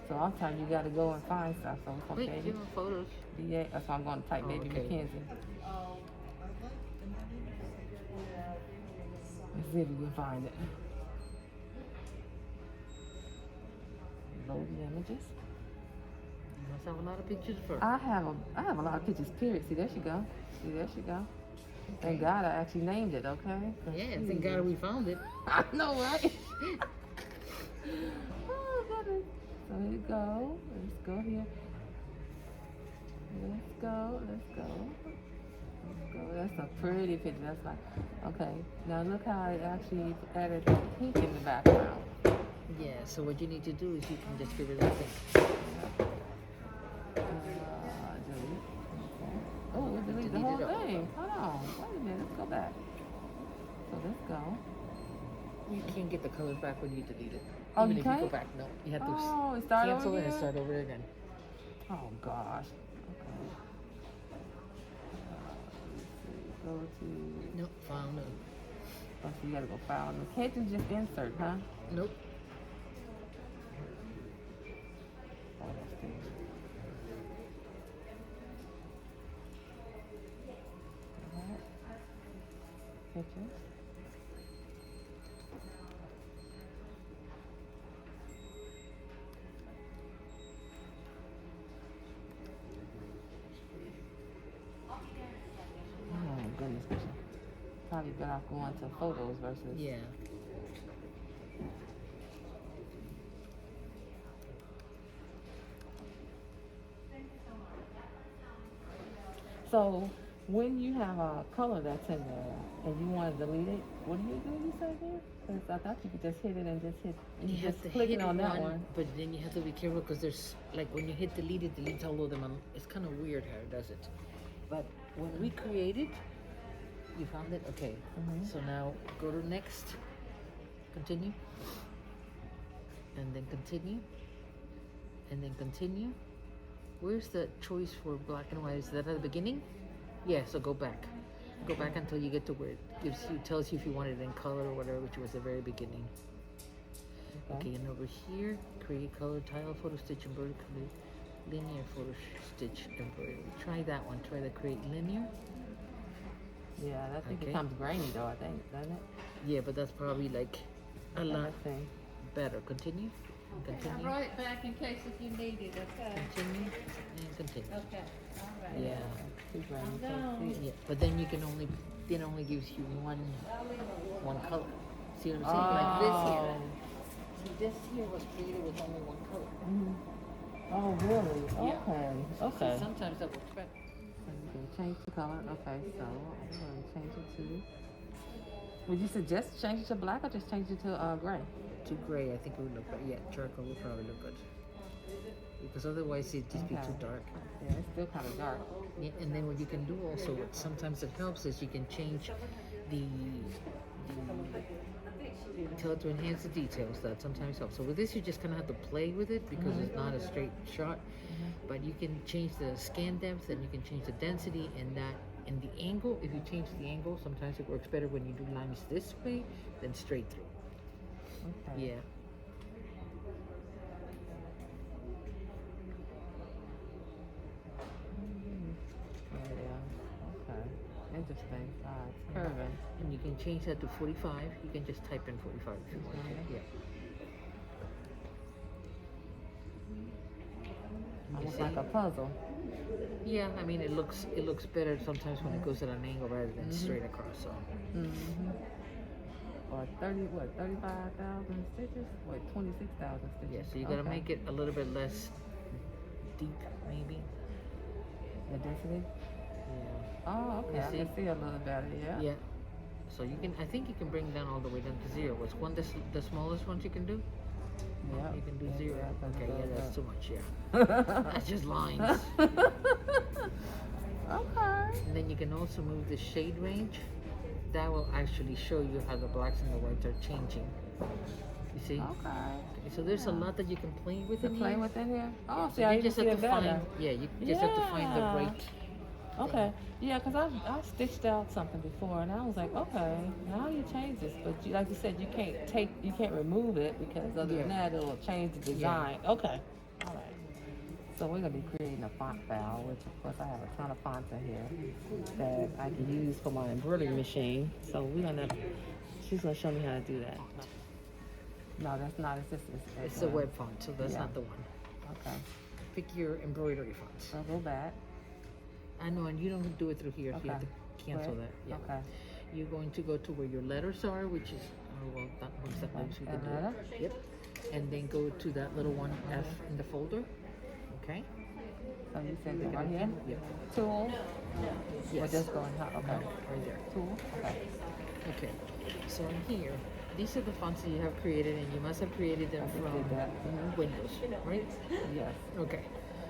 Speaker 1: So all the time you gotta go and find stuff. So it's
Speaker 2: Wait,
Speaker 1: okay.
Speaker 2: you have photos.
Speaker 1: BA, that's why I'm gonna type
Speaker 2: Oh,
Speaker 1: Baby
Speaker 2: okay.
Speaker 1: Mackenzie. Let's see if we can find it. Load the images.
Speaker 2: You must have a lot of pictures first.
Speaker 1: I have a lot of pictures, period. See, there she go. See, there she go. Thank God I actually named it, okay?
Speaker 2: Yeah, thank God we found it.
Speaker 1: I know, right? Oh, goodness. So here you go. Let's go here. Let's go. Let's go. Let's go. That's a pretty picture. That's like, okay. Now look how I actually added the pink in the background.
Speaker 2: Yeah, so what you need to do is you can just get rid of the thing.
Speaker 1: Delete. Okay. Oh, we delete the
Speaker 2: Delete
Speaker 1: whole
Speaker 2: it all.
Speaker 1: thing. Hold on. Wait a minute. Let's go back. So let's go.
Speaker 2: You can't get the colors back when you delete it.
Speaker 1: Oh,
Speaker 2: Even
Speaker 1: you
Speaker 2: if you go
Speaker 1: can't?
Speaker 2: back, no. You have to
Speaker 1: Oh, it started
Speaker 2: cancel
Speaker 1: over
Speaker 2: it and
Speaker 1: again?
Speaker 2: start over again.
Speaker 1: Oh gosh. Okay. Let's see. Go to.
Speaker 2: Nope, file no.
Speaker 1: Oh, so you gotta go file. Can't you just insert, huh?
Speaker 2: Nope.
Speaker 1: Oh, that's good. Alright. Pictures. Oh goodness gracious. Probably better off going to photos versus.
Speaker 2: Yeah.
Speaker 1: So when you have a color that's in there and you want to delete it, what do? You say there? Because I thought you could just hit it and just hit.
Speaker 2: You have
Speaker 1: just
Speaker 2: to
Speaker 1: clicking
Speaker 2: hit
Speaker 1: on that
Speaker 2: one,
Speaker 1: one.
Speaker 2: but then you have to be careful because there's like when you hit delete, it deletes all of them. It's kind of weird how it does it. But when we created, you found it. Okay.
Speaker 1: Mhm.
Speaker 2: So now go to next, continue, and then continue, and then continue. Where's the choice for black and white? Is that at the beginning? Yeah. So go back. Go back until you get to where it tells you if you want it in color or whatever, which was the very beginning. Okay, and over here, create color tile, photo stitch, embroidery, create linear photo stitch, embroidery. Try that one. Try to create linear.
Speaker 1: Yeah, that thing
Speaker 2: Okay.
Speaker 1: becomes grainy though, I think, doesn't it?
Speaker 2: Yeah, but that's probably like a
Speaker 1: Okay,
Speaker 2: lot
Speaker 1: let's see.
Speaker 2: better. Continue.
Speaker 3: I'll
Speaker 2: Continue.
Speaker 3: write it back in case if you need it, okay?
Speaker 2: Continue and continue.
Speaker 3: Okay, all right.
Speaker 2: Yeah.
Speaker 1: Too grainy.
Speaker 3: I'm
Speaker 1: Can't see it.
Speaker 2: Yeah, but then you can only it only gives you one color. See what I'm saying? Like this here. See, this here was created with only one color.
Speaker 1: Mhm. Oh, really?
Speaker 2: Yeah.
Speaker 1: Okay.
Speaker 2: See,
Speaker 1: Okay.
Speaker 2: sometimes that works better.
Speaker 1: So you can change the color. Okay, so I'm going to change it to. Would you suggest change it to black or just change it to gray?
Speaker 2: Too gray, I think it would look better. Yeah, charcoal would probably look good. because otherwise it'd just be
Speaker 1: Okay.
Speaker 2: too dark.
Speaker 1: Yeah, it's still kind of dark.
Speaker 2: Yeah, and then what you can do also, what sometimes it helps is you can change the tell it to enhance the details. That sometimes helps. So with this, you just kind of have to play with it because it's not a straight shot. But you can change the scan depth and you can change the density and that and the angle. If you change the angle, sometimes it works better when you do lines this way than straight through.
Speaker 1: Okay.
Speaker 2: Yeah.
Speaker 1: Oh, yeah. Okay. Interesting. It's curving.
Speaker 2: And you can change that to 45. You can just type in 45 if you want to. Yeah.
Speaker 1: Almost like a puzzle.
Speaker 2: Yeah, I mean it looks better sometimes when it goes at an angle rather than straight across. So
Speaker 1: Or 35,000 stitches? What, 26,000 stitches?
Speaker 2: yeah, so you gotta
Speaker 1: Okay.
Speaker 2: make it a little bit less deep, maybe.
Speaker 1: The density?
Speaker 2: Yeah.
Speaker 1: Oh, okay.
Speaker 2: You
Speaker 1: I can see a little better, yeah.
Speaker 2: Yeah. So you can, I think you can bring down all the way down to 0. What's one the smallest ones you can do?
Speaker 1: Yeah.
Speaker 2: You can do
Speaker 1: Yeah,
Speaker 2: 0.
Speaker 1: yeah, 'cause it
Speaker 2: Okay, yeah,
Speaker 1: goes
Speaker 2: that's
Speaker 1: up.
Speaker 2: too much. Yeah. That's just lines.
Speaker 1: Okay.
Speaker 2: And then you can also move the shade range. That will actually show you how the blacks and the whites are changing. You see?
Speaker 1: Okay.
Speaker 2: So there's a lot that you can play with
Speaker 1: To
Speaker 2: in
Speaker 1: play
Speaker 2: here.
Speaker 1: within here? Oh, see,
Speaker 2: So
Speaker 1: I
Speaker 2: you
Speaker 1: even
Speaker 2: just
Speaker 1: see
Speaker 2: have
Speaker 1: it
Speaker 2: to
Speaker 1: better.
Speaker 2: find, yeah, you just have to find the
Speaker 1: Yeah.
Speaker 2: right.
Speaker 1: Okay. Yeah, because I stitched out something before, and I was like, okay, how you change this? But you, like you said, you can't remove it because other than
Speaker 2: Yeah.
Speaker 1: that, it'll change the design. Okay. All right. So we're gonna be creating a font file, which of course I have a ton of fonts in here that I can use for my embroidery machine. So she's gonna show me how to do that. No, that's not.
Speaker 2: It's the web font, so that's
Speaker 1: Yeah.
Speaker 2: not the one.
Speaker 1: Okay.
Speaker 2: Pick your embroidery fonts.
Speaker 1: So go back.
Speaker 2: I know, and you don't do it through here. So you have
Speaker 1: Okay.
Speaker 2: to cancel
Speaker 1: Where?
Speaker 2: that. Yeah.
Speaker 1: Okay.
Speaker 2: You're going to go to where your letters are, which is well, that once that moves, we can do
Speaker 1: letter?
Speaker 2: it. Yep. And then go to that little one F in the folder. Okay.
Speaker 1: So you said that right here?
Speaker 2: Yep.
Speaker 1: Tool?
Speaker 2: Yes.
Speaker 1: Or just going, okay.
Speaker 2: Right there.
Speaker 1: Tool? Okay.
Speaker 2: Okay. So in here, these are the fonts that you have created, and you must have created them
Speaker 1: I just
Speaker 2: from
Speaker 1: did that.
Speaker 2: Windows, right?
Speaker 1: Yes.
Speaker 2: Okay.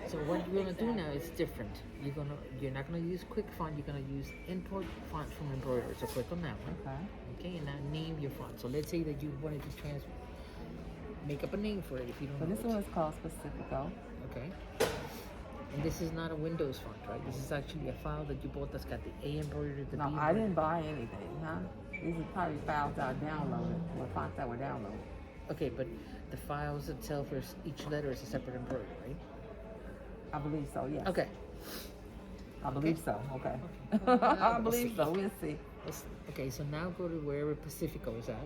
Speaker 2: So what you're gonna do now is different. You're not gonna use quick font. You're gonna use import font from Embroidery. So click on that one.
Speaker 1: Okay.
Speaker 2: Okay, and now name your font. So let's say that you wanted to make up a name for it if you don't
Speaker 1: So
Speaker 2: know
Speaker 1: this
Speaker 2: it.
Speaker 1: one is called Specifico.
Speaker 2: Okay. And this is not a Windows font, right? This is actually a file that you bought that's got the A embroidered, the B
Speaker 1: No, I
Speaker 2: embroidered.
Speaker 1: didn't buy anything, huh? These are probably files that I downloaded, or fonts that were downloaded.
Speaker 2: Okay, but the files itself, each letter is a separate embroidery, right?
Speaker 1: I believe so, yes.
Speaker 2: Okay.
Speaker 1: I believe so, okay.
Speaker 2: Well,
Speaker 1: I
Speaker 2: we'll
Speaker 1: believe
Speaker 2: see.
Speaker 1: so, we'll see.
Speaker 2: Okay, so now go to wherever Pacifico is at.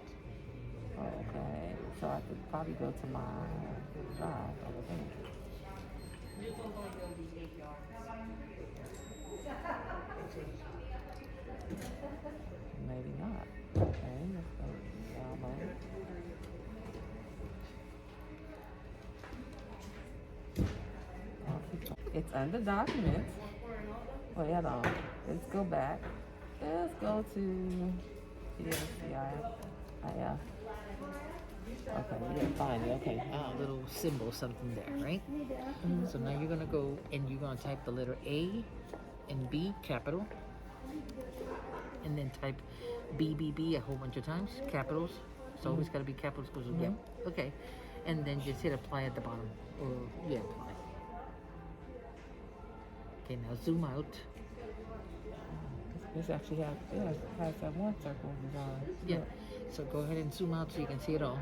Speaker 1: Okay, so I could probably go to my drive, I would think. Maybe not. Okay, let's go download. It's under documents. Wait, hold on. Let's go back. Let's go to PSCI. Okay, we didn't find it. Okay.
Speaker 2: A little symbol, something there, right? So now you're gonna go and you're gonna type the letter A and B, capital, and then type BBB a whole bunch of times, capitals. It's always gotta be capitals because yeah. Okay, and then just hit apply at the bottom, or yeah, apply. Okay, now zoom out.
Speaker 1: This actually has that one circle design.
Speaker 2: Yeah. So go ahead and zoom out so you can see it all.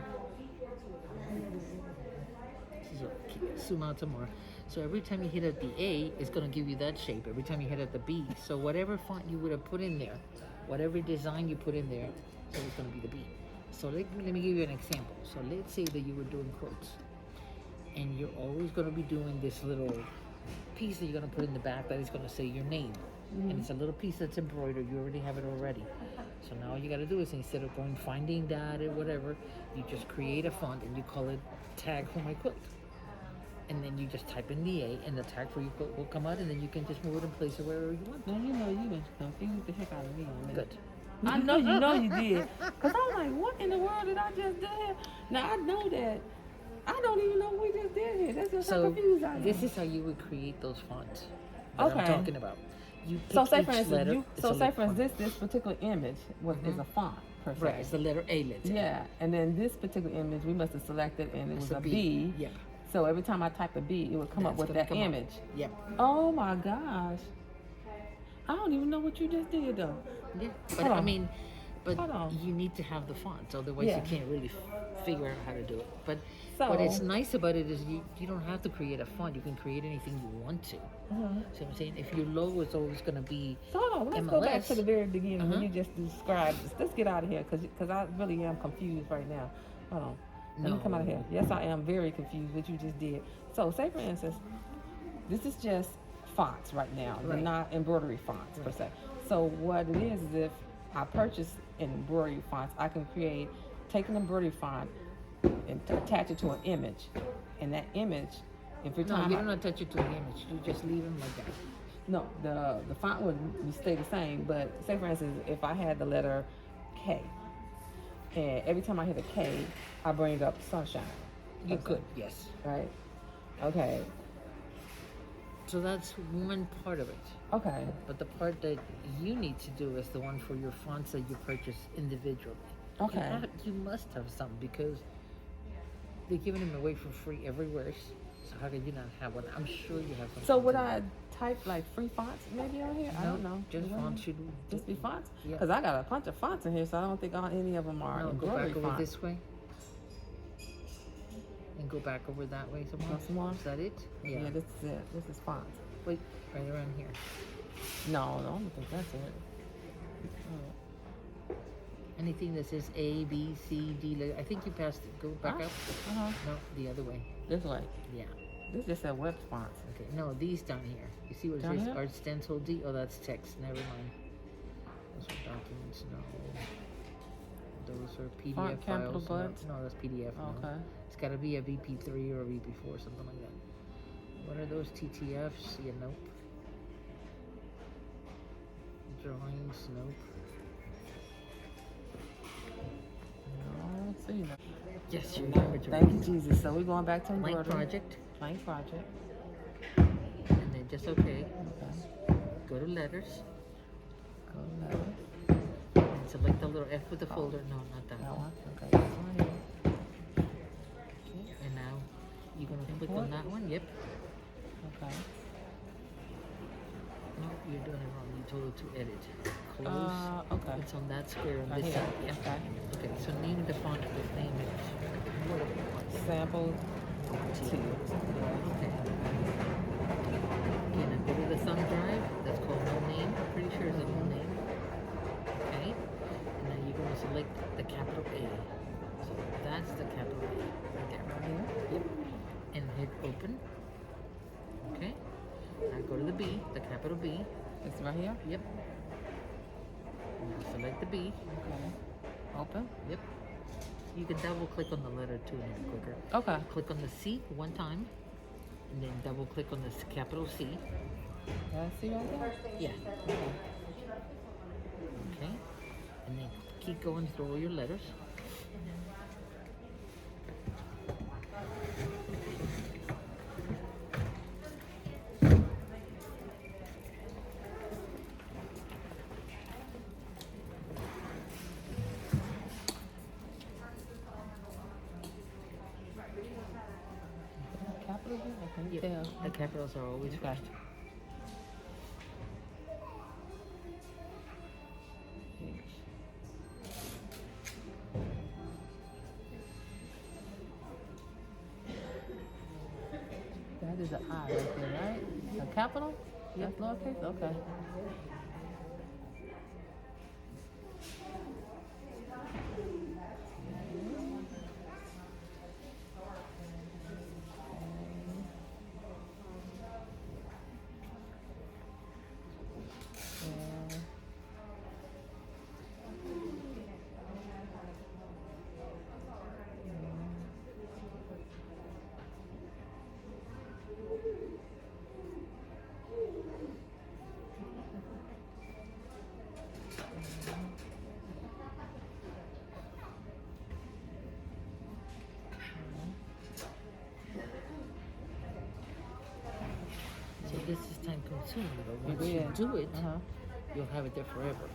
Speaker 2: Zoom out some more. So every time you hit at the A, it's going to give you that shape. Every time you hit at the B, so whatever font you would have put in there, whatever design you put in there, so it's going to be the B. So let me give you an example. So let's say that you were doing quotes, and you're always going to be doing this little piece that you're going to put in the back that is going to say your name. And it's a little piece that's embroidered. You already have it already. So now all you got to do is instead of going finding that or whatever, you just create a font and you call it tag for my quilt. And then you just type in the A and the tag for your quilt will come out, and then you can just move it and place it wherever you want.
Speaker 1: Now you know you been confused the heck out of me on that.
Speaker 2: Good.
Speaker 1: I know you did. Cause I'm like, what in the world did I just do here? Now I know that I don't even know what we just did here. That's just how
Speaker 2: So
Speaker 1: confused I am.
Speaker 2: this is how you would create those fonts that
Speaker 1: Okay.
Speaker 2: I'm talking about. You pick
Speaker 1: So say
Speaker 2: each
Speaker 1: for instance,
Speaker 2: letter.
Speaker 1: you,
Speaker 2: it's
Speaker 1: so
Speaker 2: a
Speaker 1: say
Speaker 2: little
Speaker 1: for
Speaker 2: font.
Speaker 1: instance, this particular image is a font per se.
Speaker 2: Right, it's the letter A, let's say.
Speaker 1: Yeah, and then this particular image we must have selected, and it
Speaker 2: It's
Speaker 1: was
Speaker 2: a
Speaker 1: a
Speaker 2: B.
Speaker 1: B.
Speaker 2: Yeah.
Speaker 1: So every time I type a B, it would come up
Speaker 2: That's
Speaker 1: with
Speaker 2: gonna
Speaker 1: that
Speaker 2: come up.
Speaker 1: image.
Speaker 2: Yep.
Speaker 1: Oh my gosh! I don't even know what you just did though.
Speaker 2: Yeah. But
Speaker 1: Hold
Speaker 2: I
Speaker 1: on.
Speaker 2: mean, but
Speaker 1: Hold on.
Speaker 2: you need to have the fonts, otherwise
Speaker 1: Yeah.
Speaker 2: you can't really figure out how to do it. But
Speaker 1: So-
Speaker 2: what is nice about it is you don't have to create a font. You can create anything you want to.
Speaker 1: Mhm.
Speaker 2: See what I'm saying? If your logo is always going to be
Speaker 1: So hold on, let's
Speaker 2: MLS.
Speaker 1: go back to the very beginning when
Speaker 2: Uh-huh.
Speaker 1: you just described this. Let's get out of here because I really am confused right now. Hold on. Let me come out of here. Yes, I am very confused what you just did. So say for instance, this is just fonts right now. They're
Speaker 2: Right.
Speaker 1: not embroidery fonts per se. So what it is if I purchase embroidery fonts, I can take an embroidery font and attach it to an image. And that image, if you're
Speaker 2: No,
Speaker 1: talking
Speaker 2: you
Speaker 1: about,
Speaker 2: don't attach it to the image. You just leave them like that.
Speaker 1: no, the font would stay the same, but say for instance, if I had the letter K, and every time I hit a K, I bring up sunshine.
Speaker 2: You
Speaker 1: per se,
Speaker 2: could, yes.
Speaker 1: right? Okay,
Speaker 2: So that's one part of it.
Speaker 1: okay,
Speaker 2: But the part that you need to do is the one for your fonts that you purchase individually.
Speaker 1: okay.
Speaker 2: You must have some because they're giving them away for free everywhere. So how could you not have one? I'm sure you have some.
Speaker 1: So would
Speaker 2: fonts in
Speaker 1: I type like free fonts maybe on here? I
Speaker 2: there.
Speaker 1: don't know.
Speaker 2: Just
Speaker 1: Do I
Speaker 2: fonts
Speaker 1: know?
Speaker 2: should
Speaker 1: Just be fonts?
Speaker 2: Yeah.
Speaker 1: Because I got a bunch of fonts in here, so I don't think any of them are
Speaker 2: No, go
Speaker 1: embroidery
Speaker 2: back over
Speaker 1: fonts.
Speaker 2: this way. And go back over that way some more.
Speaker 1: Want some more?
Speaker 2: Is that it?
Speaker 1: Yeah, this is it. This is fonts.
Speaker 2: Wait, right around here.
Speaker 1: No, I don't think that's it.
Speaker 2: Anything that says A, B, C, D, I think you passed it. Go back up.
Speaker 1: Uh-huh.
Speaker 2: No, the other way.
Speaker 1: This way.
Speaker 2: Yeah.
Speaker 1: This just said web fonts.
Speaker 2: Okay. No, these down here. You see what it
Speaker 1: Down
Speaker 2: says?
Speaker 1: here?
Speaker 2: Art stencil D. Oh, that's text. Never mind. Those are documents. No. Those are PDF
Speaker 1: Font capital
Speaker 2: files.
Speaker 1: buttons?
Speaker 2: No, that's PDF. No.
Speaker 1: Okay.
Speaker 2: It's got to be a VP3 or a VP4, something like that. What are those TTFs? Yeah, nope. Drawings, nope.
Speaker 1: No, I don't see that.
Speaker 2: Yes, you remember to
Speaker 1: Thank you, Jesus. So we're going back to
Speaker 2: Blank
Speaker 1: embroidery.
Speaker 2: project,
Speaker 1: Blank project.
Speaker 2: and then just okay.
Speaker 1: Okay.
Speaker 2: Go to letters,
Speaker 1: Go letter.
Speaker 2: and select the little F with the folder. No, not that
Speaker 1: That
Speaker 2: one.
Speaker 1: one. Okay. This one here.
Speaker 2: Okay, and now you're gonna click on that one. Yep.
Speaker 1: Okay.
Speaker 2: No, you're doing it wrong. You told it to edit. Close.
Speaker 1: Okay.
Speaker 2: It's on that square on
Speaker 1: Right
Speaker 2: this
Speaker 1: here.
Speaker 2: side. Yeah.
Speaker 1: Okay.
Speaker 2: Okay. So name the font. The name is.
Speaker 1: Sample T.
Speaker 2: Okay. Okay, now go to the thumb drive. That's called no name. I'm pretty sure it's a no name. Okay. And then you're going to select the capital A. So that's the capital A right there.
Speaker 1: Right here.
Speaker 2: Yep. And hit open. Okay. Now go to the B, the capital B.
Speaker 1: It's right here.
Speaker 2: Yep. Now select the B.
Speaker 1: Okay. Open.
Speaker 2: Yep. You can double click on the letter too, make it quicker.
Speaker 1: Okay.
Speaker 2: Click on the C one time, and then double click on the capital C.
Speaker 1: Can I see right there?
Speaker 2: Yeah. Okay. And then keep going through all your letters.
Speaker 1: Capital B? I can't
Speaker 2: Yep.
Speaker 1: tell.
Speaker 2: The capitals are always
Speaker 1: Okay.
Speaker 2: first.
Speaker 1: That is an I right there, right? A capital? That's lowercase? Okay.
Speaker 2: too. But
Speaker 1: You
Speaker 2: once you
Speaker 1: did?
Speaker 2: do it,
Speaker 1: Uh-huh.
Speaker 2: you'll have it there forever.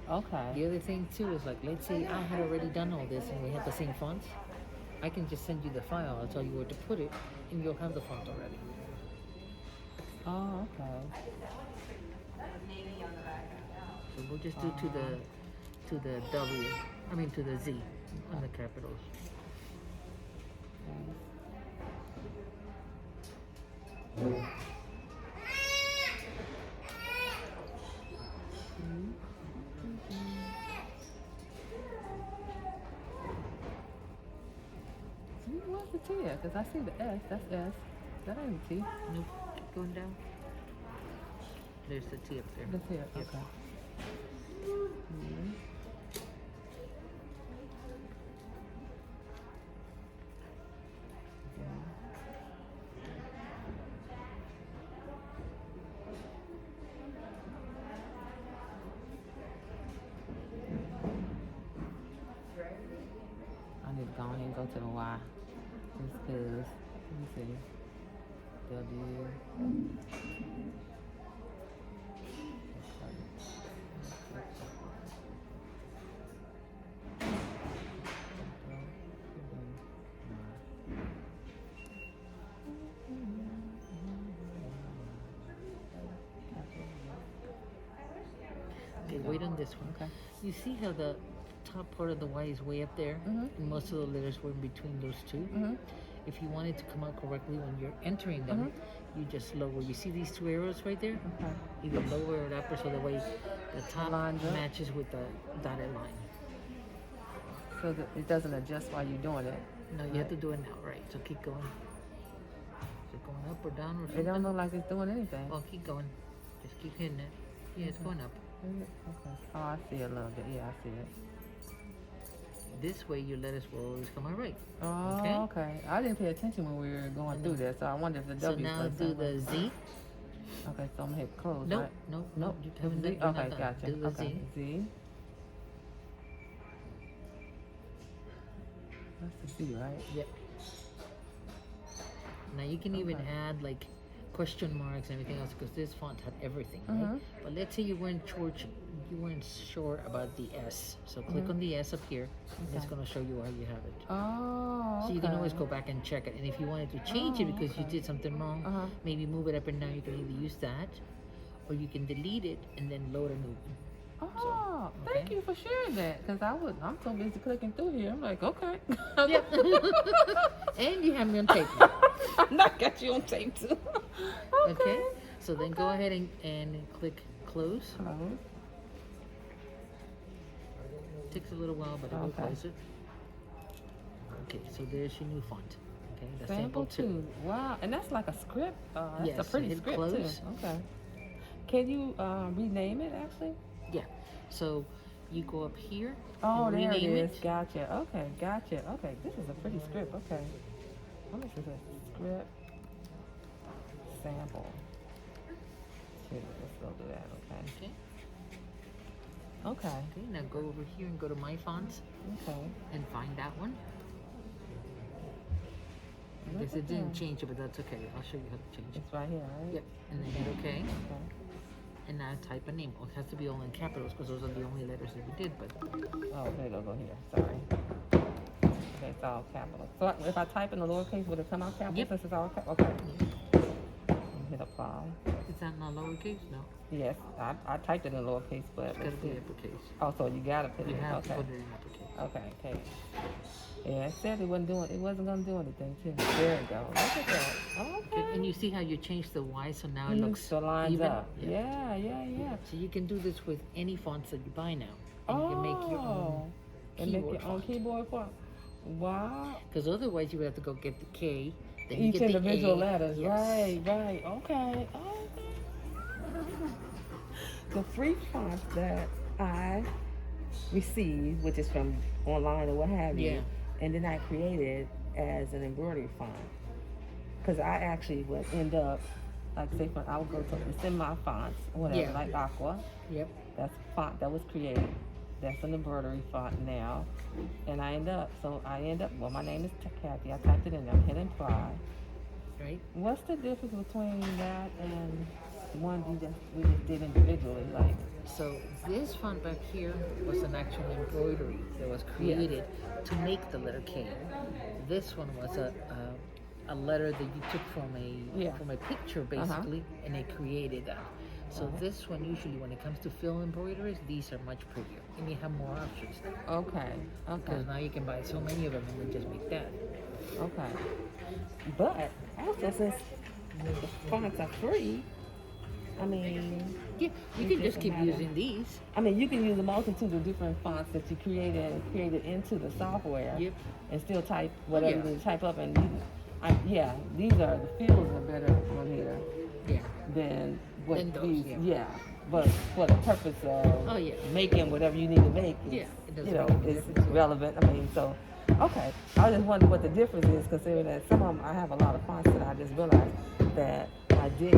Speaker 1: Okay.
Speaker 2: The other thing too is like, let's say I had already done all this and we had the same fonts. I can just send you the file. I'll tell you where to put it, and you'll have the font already.
Speaker 1: Oh, okay.
Speaker 2: So we'll just do to the W. I mean to the Z on the capitals.
Speaker 1: See, where's the T at? Because I see the S. That's S. That ain't a T.
Speaker 2: Nope. Keep going down. There's the T up there.
Speaker 1: That's here.
Speaker 2: Yep.
Speaker 1: Okay. I need to go ahead and go to the Y. Just because, let me see. W.
Speaker 2: Okay, wait on this one.
Speaker 1: Okay.
Speaker 2: You see how the top part of the Y is way up there?
Speaker 1: Mhm.
Speaker 2: And most of the letters were in between those two.
Speaker 1: Mm-hmm.
Speaker 2: If you want it to come out correctly when you're entering them, you just lower. You see these two arrows right there?
Speaker 1: Okay.
Speaker 2: Either lower or upper so the way the top
Speaker 1: Lines up.
Speaker 2: matches with the dotted line.
Speaker 1: So that it doesn't adjust while you're doing it.
Speaker 2: No, you have to do it now, right? So keep going. Is it going up or down or
Speaker 1: It
Speaker 2: something?
Speaker 1: don't look like it's doing anything.
Speaker 2: Oh, keep going. Just keep hitting it. Yeah, it's going up.
Speaker 1: Is it? Okay. Oh, I see it a little bit. Yeah, I see it.
Speaker 2: This way your letters will always come out right.
Speaker 1: Oh, okay. I didn't pay attention when we were going through this, so I wonder if the
Speaker 2: So
Speaker 1: W.
Speaker 2: now do the Z.
Speaker 1: Okay, so I'm gonna hit close,
Speaker 2: Nope,
Speaker 1: right?
Speaker 2: nope,
Speaker 1: Nope.
Speaker 2: You haven't
Speaker 1: Z?
Speaker 2: done, you're
Speaker 1: Okay,
Speaker 2: not done.
Speaker 1: gotcha.
Speaker 2: Do the
Speaker 1: Okay,
Speaker 2: Z.
Speaker 1: Z. That's the Z, right?
Speaker 2: Yep. Now you can even
Speaker 1: Okay.
Speaker 2: add like question marks and everything else because this font had everything, right? But let's say you weren't sure about the S. So click on the S up here, and it's
Speaker 1: Okay.
Speaker 2: going to show you how you have it.
Speaker 1: Oh, okay.
Speaker 2: So you can always go back and check it. And if you wanted to change it because you
Speaker 1: okay.
Speaker 2: did something wrong, maybe move it up and down, you can either use that, or you can delete it and then load a new one.
Speaker 1: Oh, thank
Speaker 2: okay.
Speaker 1: you for sharing that. Because I'm so busy clicking through here. I'm like, okay.
Speaker 2: Yep. And you have me on tape now.
Speaker 1: I got you on tape too.
Speaker 2: Okay. So then go ahead and click close.
Speaker 1: Close.
Speaker 2: Takes a little while, but it will
Speaker 1: Okay.
Speaker 2: close it. Okay, so there's your new font. Okay, that's
Speaker 1: Sample
Speaker 2: sample 2.
Speaker 1: 2. Wow, and that's like a script. That's
Speaker 2: Yes,
Speaker 1: a pretty
Speaker 2: hit
Speaker 1: script
Speaker 2: close.
Speaker 1: too. Okay. Can you rename it actually?
Speaker 2: Yeah. So you go up here.
Speaker 1: Oh,
Speaker 2: and
Speaker 1: there it
Speaker 2: rename
Speaker 1: is. Gotcha. Okay, gotcha. Okay, this is a pretty script. Okay. How much is it? Script sample 2. Let's go do that. Okay.
Speaker 2: Okay.
Speaker 1: Okay.
Speaker 2: Okay. Now go over here and go to My Fonts
Speaker 1: Okay.
Speaker 2: and find that one. I
Speaker 1: Look
Speaker 2: guess
Speaker 1: at
Speaker 2: it didn't
Speaker 1: that.
Speaker 2: change it, but that's okay. I'll show you how to change it.
Speaker 1: It's right here, right?
Speaker 2: Yep. And then hit OK.
Speaker 1: Okay.
Speaker 2: And now type a name. Well, it has to be all in capitals because those are the only letters that we did. But
Speaker 1: Oh, there you go. Go here. Sorry. Okay, it's all capital. So if I type in the lowercase, would it come out capital?
Speaker 2: Yep.
Speaker 1: Since it's all capital. Okay. Hit apply.
Speaker 2: is that not lowercase? No.
Speaker 1: Yes, I typed it in lowercase, but
Speaker 2: It's got to
Speaker 1: let's
Speaker 2: be
Speaker 1: see.
Speaker 2: uppercase.
Speaker 1: Oh, so you gotta put
Speaker 2: You
Speaker 1: it.
Speaker 2: have
Speaker 1: Okay.
Speaker 2: to put it in uppercase.
Speaker 1: Okay. Okay. Yeah, it said it wasn't gonna do anything too. There you go. Look at that.
Speaker 2: Okay,
Speaker 1: Okay.
Speaker 2: and you see how you changed the Y, so now it
Speaker 1: Mhm,
Speaker 2: looks
Speaker 1: so lines
Speaker 2: even?
Speaker 1: up. Yeah.
Speaker 2: So you can do this with any fonts that you buy now. And you can make your own
Speaker 1: and make your
Speaker 2: keyboard
Speaker 1: own
Speaker 2: font.
Speaker 1: keyboard font. Wow.
Speaker 2: Because otherwise you would have to go get the K, then you
Speaker 1: Each
Speaker 2: get the
Speaker 1: individual
Speaker 2: A.
Speaker 1: letters.
Speaker 2: Yes.
Speaker 1: Right. Okay. The free fonts that I received, which is from online or what have you,
Speaker 2: Yeah.
Speaker 1: and then I created as an embroidery font. Because I actually would end up, like say, I would go to it's in my fonts, whatever,
Speaker 2: Yeah.
Speaker 1: like Aqua.
Speaker 2: Yep.
Speaker 1: That's a font that was created. That's an embroidery font now. And I end up, well, my name is Kathy. I typed it in there, hit apply.
Speaker 2: Right?
Speaker 1: What's the difference between that and the one we just did individually, like.
Speaker 2: So this font back here was an actual embroidery that was created to make the letter K. This one was a letter that you took from a picture basically, and it created that. So this one usually, when it comes to fill embroideries, these are much prettier, and you have more options there.
Speaker 1: Okay.
Speaker 2: Because now you can buy so many of them and then just make that.
Speaker 1: Okay. But also, since the fonts are free, I mean,
Speaker 2: Yeah, you can just keep using these.
Speaker 1: I mean, you can use a multitude of different fonts that you created into the software.
Speaker 2: Yep.
Speaker 1: And still type whatever
Speaker 2: Yeah.
Speaker 1: you need to type up. And these are the fields are better on here
Speaker 2: Yeah.
Speaker 1: than what
Speaker 2: Than those,
Speaker 1: these.
Speaker 2: yeah.
Speaker 1: Yeah. But for the purpose of making whatever you need to make,
Speaker 2: Yeah, it doesn't
Speaker 1: you know,
Speaker 2: make any
Speaker 1: it's
Speaker 2: difference.
Speaker 1: relevant. I mean, so okay. I just wondered what the difference is, considering that some of them I have a lot of fonts that I just realized that I did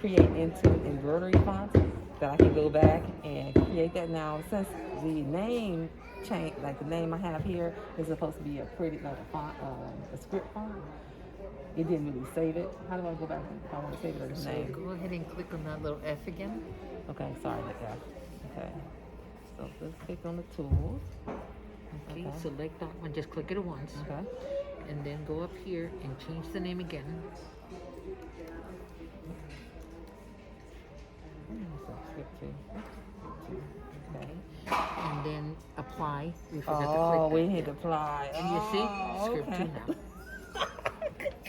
Speaker 1: create into embroidery fonts that I can go back and create that now. Since the name change, like the name I have here is supposed to be a pretty like a font, a script font. It didn't really save it. How do I go back if I want to save it as a
Speaker 2: So
Speaker 1: name?
Speaker 2: go ahead and click on that little F again.
Speaker 1: Okay, sorry, the F. Okay. So let's click on the tools.
Speaker 2: Okay,
Speaker 1: Okay.
Speaker 2: select that one. Just click it once,
Speaker 1: Okay.
Speaker 2: and then go up here and change the name again.
Speaker 1: So script two. Okay.
Speaker 2: And then apply. We forgot to
Speaker 1: Oh,
Speaker 2: click
Speaker 1: we
Speaker 2: that.
Speaker 1: hit apply.
Speaker 2: And you see,
Speaker 1: Oh,
Speaker 2: script
Speaker 1: okay.
Speaker 2: 2 now.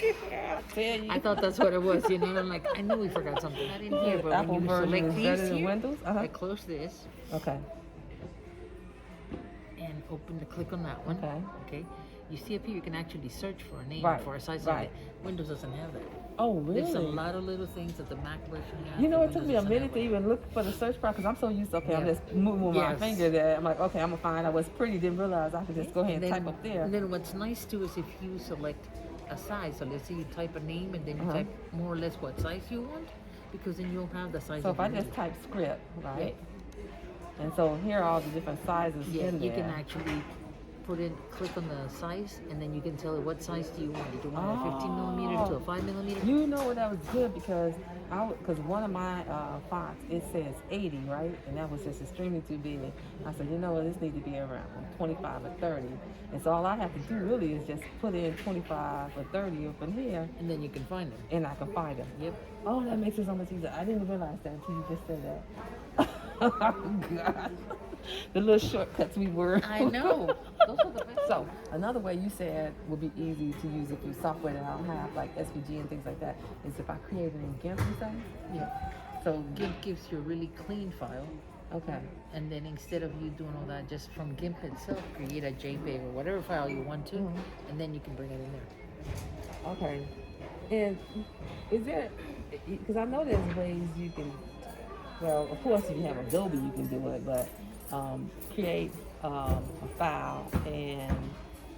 Speaker 1: I tell you.
Speaker 2: I thought that's what it was, you know. And I'm like, I knew we forgot something. Not in here, but
Speaker 1: Apple
Speaker 2: when you
Speaker 1: version
Speaker 2: select
Speaker 1: is
Speaker 2: these
Speaker 1: better than
Speaker 2: here,
Speaker 1: Windows?
Speaker 2: I close this
Speaker 1: Okay.
Speaker 2: and open the click on that one.
Speaker 1: Okay.
Speaker 2: Okay. You see up here, you can actually search for a name,
Speaker 1: Right,
Speaker 2: for a size
Speaker 1: right.
Speaker 2: of it. Windows doesn't have that.
Speaker 1: Oh, really?
Speaker 2: There's a lot of little things that the Mac version has.
Speaker 1: You know,
Speaker 2: that
Speaker 1: it took
Speaker 2: Windows
Speaker 1: me a
Speaker 2: doesn't
Speaker 1: minute
Speaker 2: have.
Speaker 1: to even look for the search bar because I'm so used to, okay, I'm
Speaker 2: Yeah.
Speaker 1: just moving my
Speaker 2: Yes.
Speaker 1: finger there. I'm like, okay, I'm going to find out what's pretty. Didn't realize I could just go ahead and
Speaker 2: then,
Speaker 1: type up there.
Speaker 2: And then what's nice too is if you select a size, so let's say you type a name and then you
Speaker 1: Uh-huh.
Speaker 2: type more or less what size you want, because then you'll have the size
Speaker 1: So
Speaker 2: of
Speaker 1: if I
Speaker 2: your
Speaker 1: just
Speaker 2: name.
Speaker 1: type script, right? And so here are all the different sizes
Speaker 2: Yeah,
Speaker 1: in
Speaker 2: you
Speaker 1: there.
Speaker 2: can actually click on the size, and then you can tell it what size do you want. Do you want a 15 millimeter to a 5 millimeter?
Speaker 1: You know what, that was good because one of my fonts, it says 80, right? And that was just extremely too big. I said, you know what, this needs to be around 25 or 30. And so all I have to do really is just put in 25 or 30 up in here,
Speaker 2: And then you can find them.
Speaker 1: and I can find them.
Speaker 2: Yep.
Speaker 1: Oh, that makes it so much easier. I didn't realize that until you just said that. Oh, God. The little shortcuts we were.
Speaker 2: I know. Those are the best.
Speaker 1: So another way you said would be easy to use if you software that I don't have, like SVG and things like that, is if I create it in GIMP, you say?
Speaker 2: Yeah.
Speaker 1: So
Speaker 2: GIMP gives you a really clean file,
Speaker 1: okay.
Speaker 2: and then instead of you doing all that, just from GIMP itself, create a JPEG or whatever file you want to, and then you can bring it in there.
Speaker 1: Okay. And is there, because I know there's ways you can, well, of course if you have Adobe you can do it, but create a file and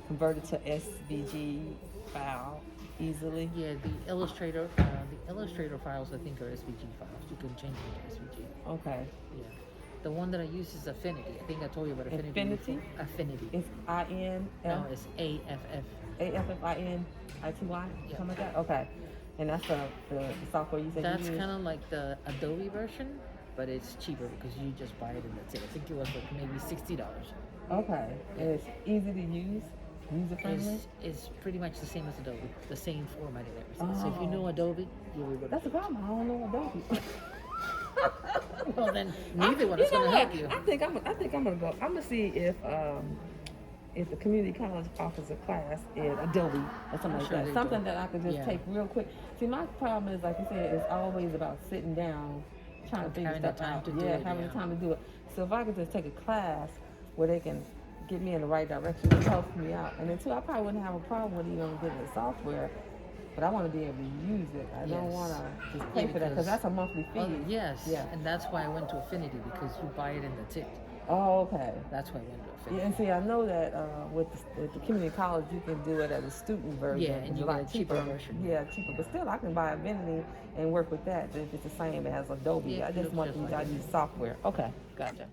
Speaker 1: convert it to SVG file easily.
Speaker 2: Yeah, the Illustrator files I think are SVG files. You can change them to SVG.
Speaker 1: Okay.
Speaker 2: Yeah. The one that I use is Affinity. I think I told you about Affinity.
Speaker 1: Affinity?
Speaker 2: before. Affinity.
Speaker 1: It's IN
Speaker 2: No, it's AFF.
Speaker 1: AFFINITY, something like that. Okay. And that's the software you said
Speaker 2: That's
Speaker 1: you use?
Speaker 2: kind of like the Adobe version, but it's cheaper because you just buy it and that's it. I think it was like maybe $60.
Speaker 1: Okay. And it's easy to use, user friendly.
Speaker 2: It's pretty much the same as Adobe, the same format and everything. So if you know Adobe, you'll be able to.
Speaker 1: That's the problem. I don't know Adobe.
Speaker 2: Well, then neither one is going to help you.
Speaker 1: I think I'm gonna go. I'm gonna see if the community college offers a class in Adobe or something like
Speaker 2: Sure
Speaker 1: that.
Speaker 2: they
Speaker 1: Something
Speaker 2: do.
Speaker 1: that I could just
Speaker 2: Yeah.
Speaker 1: take real quick. See, my problem is, like you said, it's always about sitting down, trying to figure
Speaker 2: Having the
Speaker 1: stuff
Speaker 2: time
Speaker 1: out.
Speaker 2: to do
Speaker 1: Yeah,
Speaker 2: it,
Speaker 1: having
Speaker 2: yeah.
Speaker 1: the time to do it. So if I could just take a class where they can get me in the right direction, it helps me out. And then too, I probably wouldn't have a problem with even getting the software. But I want to be able to use it. I don't
Speaker 2: Yes.
Speaker 1: want to just pay
Speaker 2: Yeah,
Speaker 1: for that because
Speaker 2: because-
Speaker 1: that's a monthly fee.
Speaker 2: Oh, yes.
Speaker 1: Yeah.
Speaker 2: And that's why I went to Affinity, because you buy it and that's it.
Speaker 1: Oh, okay.
Speaker 2: That's why I went to
Speaker 1: Yeah,
Speaker 2: Affinity.
Speaker 1: and see, I know that with the community college, you can do it as a student version.
Speaker 2: Yeah, and
Speaker 1: It's
Speaker 2: you
Speaker 1: a
Speaker 2: get
Speaker 1: lot
Speaker 2: a cheaper version.
Speaker 1: Yeah, cheaper. But still, I can buy Affinity and work with that if it's the same as Adobe.
Speaker 2: Yeah,
Speaker 1: I
Speaker 2: it
Speaker 1: just
Speaker 2: looks
Speaker 1: want
Speaker 2: just
Speaker 1: these
Speaker 2: like
Speaker 1: use software. Okay, gotcha.